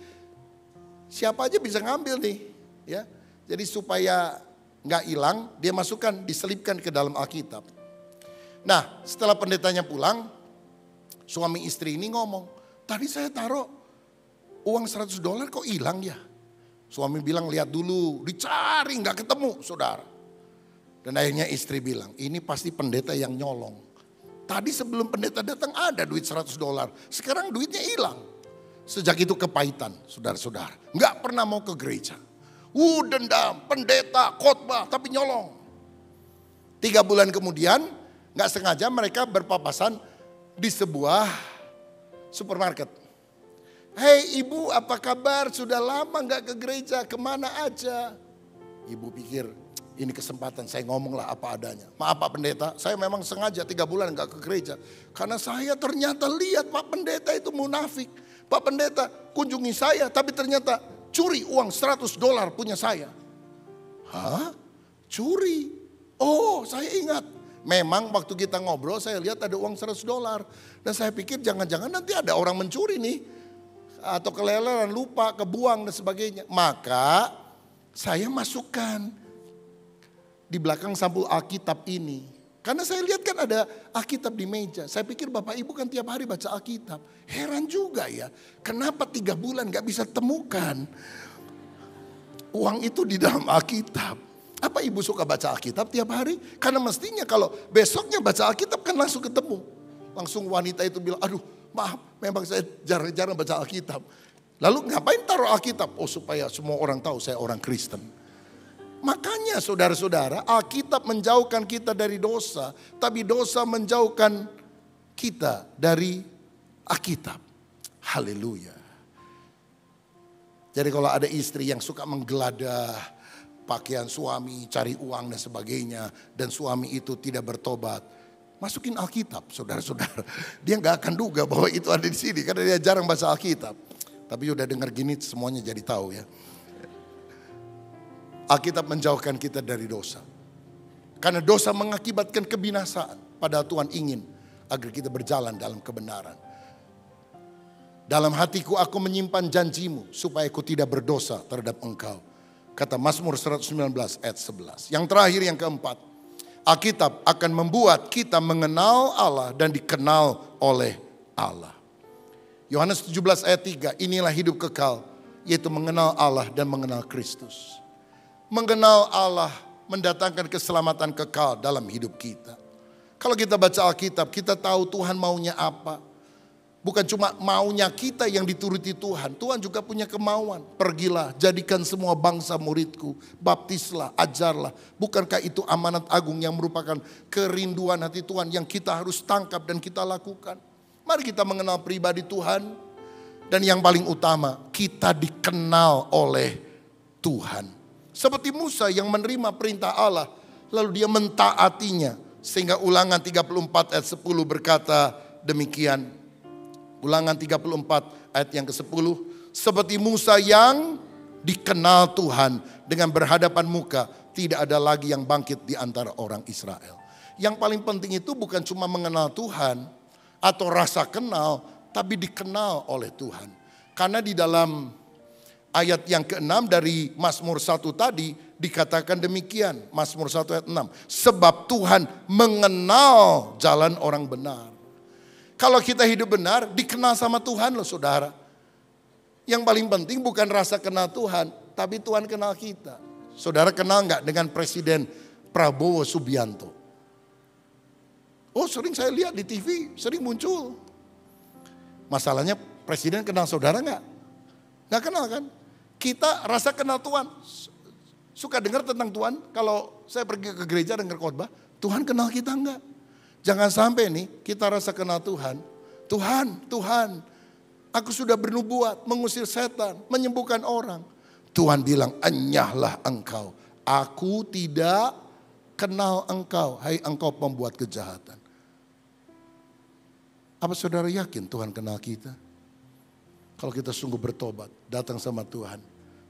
siapa aja bisa ngambil nih. Ya, jadi supaya nggak hilang dia masukkan diselipkan ke dalam Alkitab. Nah setelah pendetanya pulang, suami istri ini ngomong, tadi saya taruh uang $100 kok hilang ya. Suami bilang lihat dulu, dicari gak ketemu saudara. Dan akhirnya istri bilang, ini pasti pendeta yang nyolong. Tadi sebelum pendeta datang ada duit $100, sekarang duitnya hilang. Sejak itu kepahitan saudara-saudara, gak pernah mau ke gereja. Dendam, pendeta, khotbah tapi nyolong. 3 bulan kemudian, gak sengaja mereka berpapasan di sebuah supermarket. Hei ibu apa kabar? Sudah lama gak ke gereja, kemana aja? Ibu pikir ini kesempatan saya ngomonglah apa adanya. Maaf Pak Pendeta, saya memang sengaja 3 bulan gak ke gereja. Karena saya ternyata lihat Pak Pendeta itu munafik. Pak Pendeta kunjungi saya tapi ternyata curi uang $100 punya saya. Hah? Curi? Oh saya ingat. Memang waktu kita ngobrol saya lihat ada uang $100. Dan saya pikir jangan-jangan nanti ada orang mencuri nih. Atau keleleran, lupa, kebuang dan sebagainya. Maka saya masukkan di belakang sampul Alkitab ini. Karena saya lihat kan ada Alkitab di meja. Saya pikir Bapak Ibu kan tiap hari baca Alkitab. Heran juga ya. Kenapa 3 bulan gak bisa temukan uang itu di dalam Alkitab. Apa Ibu suka baca Alkitab tiap hari? Karena mestinya kalau besoknya baca Alkitab kan langsung ketemu. Langsung wanita itu bilang, aduh maaf memang saya jarang-jarang baca Alkitab. Lalu ngapain taruh Alkitab? Oh supaya semua orang tahu saya orang Kristen. Makanya saudara-saudara, Alkitab menjauhkan kita dari dosa, tapi dosa menjauhkan kita dari Alkitab. Haleluya. Jadi kalau ada istri yang suka menggeladah pakaian suami, cari uang dan sebagainya, dan suami itu tidak bertobat, masukin Alkitab, saudara-saudara. Dia nggak akan duga bahwa itu ada di sini karena dia jarang baca Alkitab. Tapi udah dengar gini semuanya jadi tahu ya. Alkitab menjauhkan kita dari dosa. Karena dosa mengakibatkan kebinasaan. Padahal Tuhan ingin agar kita berjalan dalam kebenaran. Dalam hatiku aku menyimpan janjimu supaya aku tidak berdosa terhadap engkau. Kata Mazmur 119 ayat 11. Yang terakhir yang keempat. Alkitab akan membuat kita mengenal Allah dan dikenal oleh Allah. Yohanes 17 ayat 3. Inilah hidup kekal. Yaitu mengenal Allah dan mengenal Kristus. Mengenal Allah mendatangkan keselamatan kekal dalam hidup kita. Kalau kita baca Alkitab, kita tahu Tuhan maunya apa. Bukan cuma maunya kita yang dituruti Tuhan. Tuhan juga punya kemauan. Pergilah, jadikan semua bangsa muridku. Baptislah, ajarlah. Bukankah itu amanat agung yang merupakan kerinduan hati Tuhan yang kita harus tangkap dan kita lakukan. Mari kita mengenal pribadi Tuhan. Dan yang paling utama, kita dikenal oleh Tuhan. Seperti Musa yang menerima perintah Allah, lalu dia mentaatinya. Sehingga Ulangan 34 ayat 10 berkata demikian. Ulangan 34 ayat yang ke-10. Seperti Musa yang dikenal Tuhan dengan berhadapan muka, tidak ada lagi yang bangkit di antara orang Israel. Yang paling penting itu bukan cuma mengenal Tuhan atau rasa kenal, tapi dikenal oleh Tuhan. Karena di dalam ayat yang ke-6 dari Mazmur 1 tadi dikatakan demikian. Mazmur 1 ayat 6. Sebab Tuhan mengenal jalan orang benar. Kalau kita hidup benar, dikenal sama Tuhan loh saudara. Yang paling penting bukan rasa kenal Tuhan, tapi Tuhan kenal kita. Saudara kenal gak dengan Presiden Prabowo Subianto? Oh sering saya lihat di TV, sering muncul. Masalahnya Presiden kenal saudara gak? Gak kenal kan? Kita rasa kenal Tuhan. Suka dengar tentang Tuhan. Kalau saya pergi ke gereja dengar khotbah, Tuhan kenal kita enggak? Jangan sampai nih kita rasa kenal Tuhan. Tuhan, aku sudah bernubuat, mengusir setan, menyembuhkan orang. Tuhan bilang, enyahlah engkau. Aku tidak kenal engkau, hai engkau pembuat kejahatan. Apa saudara yakin Tuhan kenal kita? Kalau kita sungguh bertobat, datang sama Tuhan,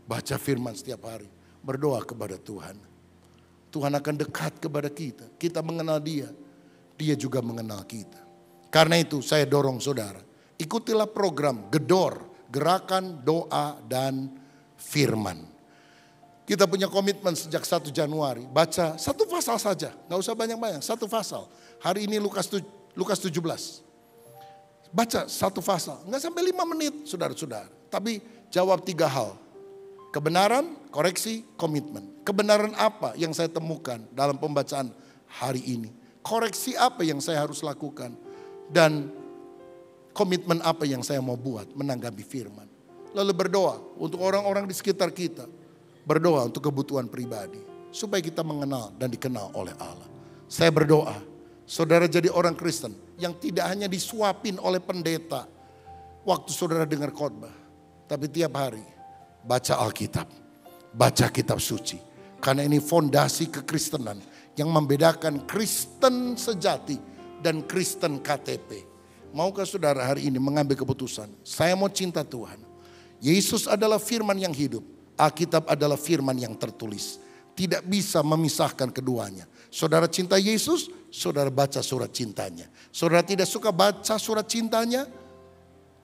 baca firman setiap hari, berdoa kepada Tuhan. Tuhan akan dekat kepada kita. Kita mengenal Dia, Dia juga mengenal kita. Karena itu saya dorong saudara, ikutilah program Gedor, Gerakan Doa dan Firman. Kita punya komitmen sejak 1 Januari, baca 1 pasal saja, gak usah banyak-banyak, 1 pasal. Hari ini Lukas 17. Baca 1 pasal, gak sampai 5 menit saudara-saudara. Tapi jawab 3 hal. Kebenaran, koreksi, komitmen. Kebenaran apa yang saya temukan dalam pembacaan hari ini? Koreksi apa yang saya harus lakukan? Dan komitmen apa yang saya mau buat menanggapi firman. Lalu berdoa untuk orang-orang di sekitar kita. Berdoa untuk kebutuhan pribadi. Supaya kita mengenal dan dikenal oleh Allah. Saya berdoa, saudara jadi orang Kristen yang tidak hanya disuapin oleh pendeta waktu saudara dengar khotbah. Tapi tiap hari baca Alkitab, baca kitab suci. Karena ini fondasi kekristenan yang membedakan Kristen sejati dan Kristen KTP. Maukah saudara hari ini mengambil keputusan? Saya mau cinta Tuhan. Yesus adalah firman yang hidup. Alkitab adalah firman yang tertulis. Tidak bisa memisahkan keduanya. Saudara cinta Yesus, saudara baca surat cintanya. Saudara tidak suka baca surat cintanya,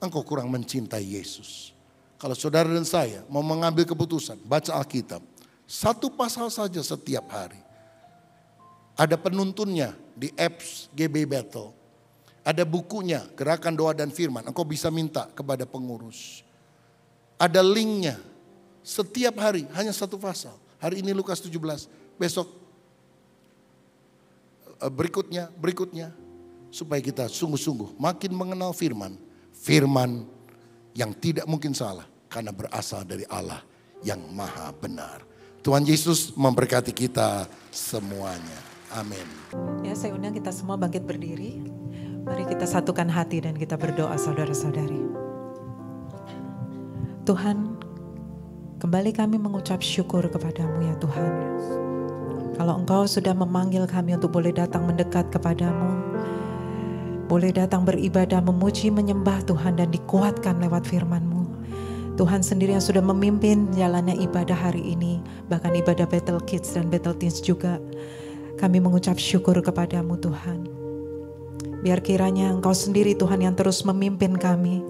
engkau kurang mencintai Yesus. Kalau saudara dan saya mau mengambil keputusan, baca Alkitab. 1 pasal saja setiap hari. Ada penuntunnya di apps GB Battle. Ada bukunya, Gerakan Doa dan Firman. Engkau bisa minta kepada pengurus. Ada linknya. Setiap hari hanya 1 pasal. Hari ini Lukas 17. Besok berikutnya. Supaya kita sungguh-sungguh makin mengenal firman. Firman yang tidak mungkin salah. Karena berasal dari Allah yang maha benar. Tuhan Yesus memberkati kita semuanya. Amin.
Ya, saya undang kita semua bangkit berdiri. Mari kita satukan hati dan kita berdoa saudara-saudari. Tuhan, kembali kami mengucap syukur kepadamu ya Tuhan. Kalau Engkau sudah memanggil kami untuk boleh datang mendekat kepadamu, boleh datang beribadah, memuji, menyembah Tuhan dan dikuatkan lewat firman-Mu. Tuhan sendiri yang sudah memimpin jalannya ibadah hari ini, bahkan ibadah Battle Kids dan Battle Teens juga. Kami mengucap syukur kepadamu Tuhan. Biar kiranya Engkau sendiri Tuhan yang terus memimpin kami.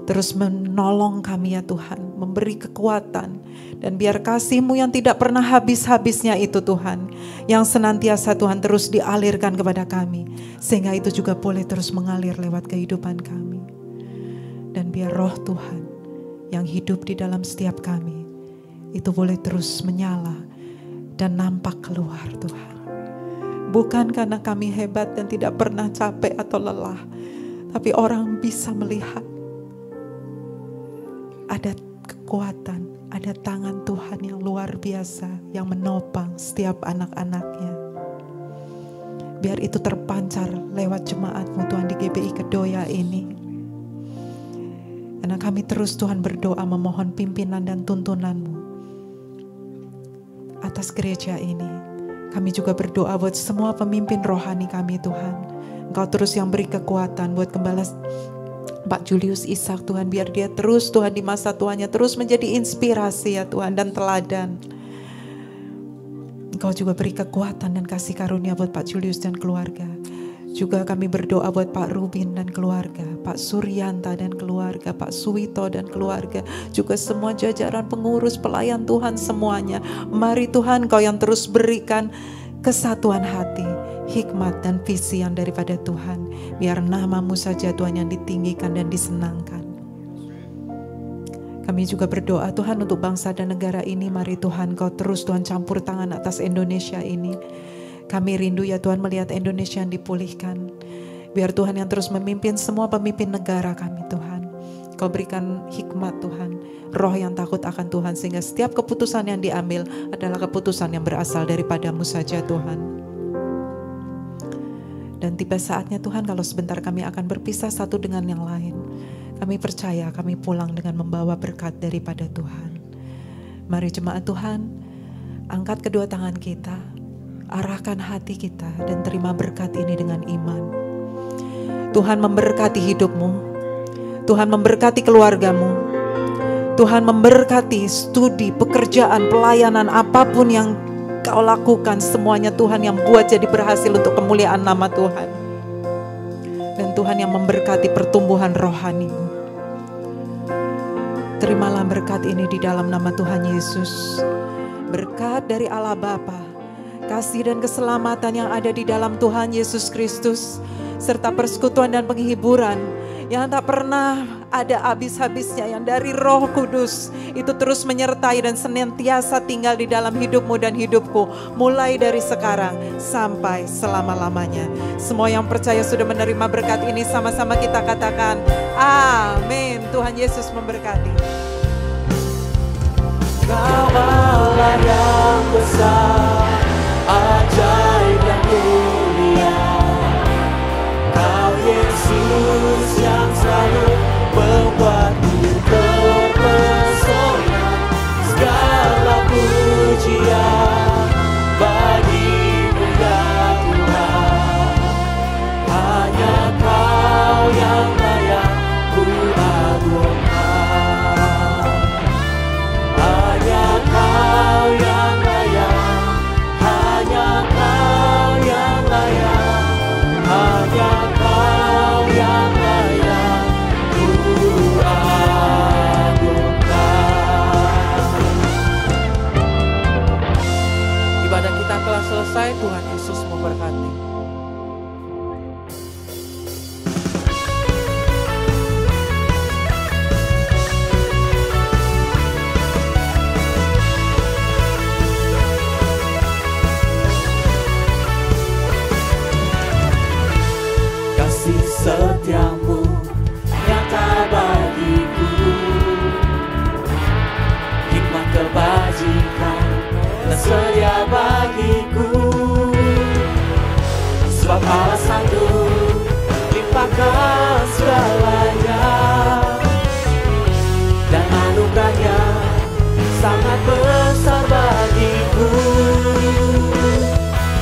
Terus menolong kami ya Tuhan. Memberi kekuatan. Dan biar kasih-Mu yang tidak pernah habis-habisnya itu Tuhan. Yang senantiasa Tuhan terus dialirkan kepada kami. Sehingga itu juga boleh terus mengalir lewat kehidupan kami. Dan biar roh Tuhan yang hidup di dalam setiap kami. Itu boleh terus menyala. Dan nampak keluar Tuhan. Bukan karena kami hebat dan tidak pernah capek atau lelah. Tapi orang bisa melihat. Ada kekuatan, ada tangan Tuhan yang luar biasa. Yang menopang setiap anak-anaknya. Biar itu terpancar lewat jemaat-Mu Tuhan di GBI Kedoya ini. Karena kami terus Tuhan berdoa memohon pimpinan dan tuntunan-Mu. Atas gereja ini. Kami juga berdoa buat semua pemimpin rohani kami Tuhan. Engkau terus yang beri kekuatan buat Gembala Pak Julius Ishak Tuhan. Biar dia terus Tuhan di masa tuanya terus menjadi inspirasi ya Tuhan dan teladan. Engkau juga beri kekuatan dan kasih karunia buat Pak Julius dan keluarga. Juga kami berdoa buat Pak Rubin dan keluarga, Pak Suryanta dan keluarga, Pak Suwito dan keluarga. Juga semua jajaran pengurus, pelayan Tuhan semuanya. Mari Tuhan Kau yang terus berikan kesatuan hati, hikmat dan visi yang daripada Tuhan. Biar nama-Mu saja Tuhan yang ditinggikan dan disenangkan. Kami juga berdoa Tuhan untuk bangsa dan negara ini. Mari Tuhan Kau terus Tuhan campur tangan atas Indonesia ini. Kami rindu ya Tuhan melihat Indonesia yang dipulihkan. Biar Tuhan yang terus memimpin semua pemimpin negara kami Tuhan. Kau berikan hikmat Tuhan. Roh yang takut akan Tuhan. Sehingga setiap keputusan yang diambil adalah keputusan yang berasal daripada-Mu saja Tuhan. Dan tiba saatnya Tuhan kalau sebentar kami akan berpisah satu dengan yang lain. Kami percaya kami pulang dengan membawa berkat daripada Tuhan. Mari jemaat Tuhan. Angkat kedua tangan kita. Arahkan hati kita dan terima berkat ini dengan iman. Tuhan memberkati hidupmu. Tuhan memberkati keluargamu. Tuhan memberkati studi, pekerjaan, pelayanan, apapun yang kau lakukan. Semuanya Tuhan yang buat jadi berhasil untuk kemuliaan nama Tuhan. Dan Tuhan yang memberkati pertumbuhan rohanimu. Terimalah berkat ini di dalam nama Tuhan Yesus. Berkat dari Allah Bapa, kasih dan keselamatan yang ada di dalam Tuhan Yesus Kristus, serta persekutuan dan penghiburan yang tak pernah ada habis-habisnya, yang dari Roh Kudus itu terus menyertai dan senantiasa tinggal di dalam hidupmu dan hidupku, mulai dari sekarang sampai selama-lamanya. Semua yang percaya sudah menerima berkat ini, sama-sama kita katakan amin. Tuhan Yesus memberkati.
Kau Allah yang besar, ajaib dan mulia. Kau Yesus yang selalu membuatku terpesona. Segala pujian salah satu limpahkan segala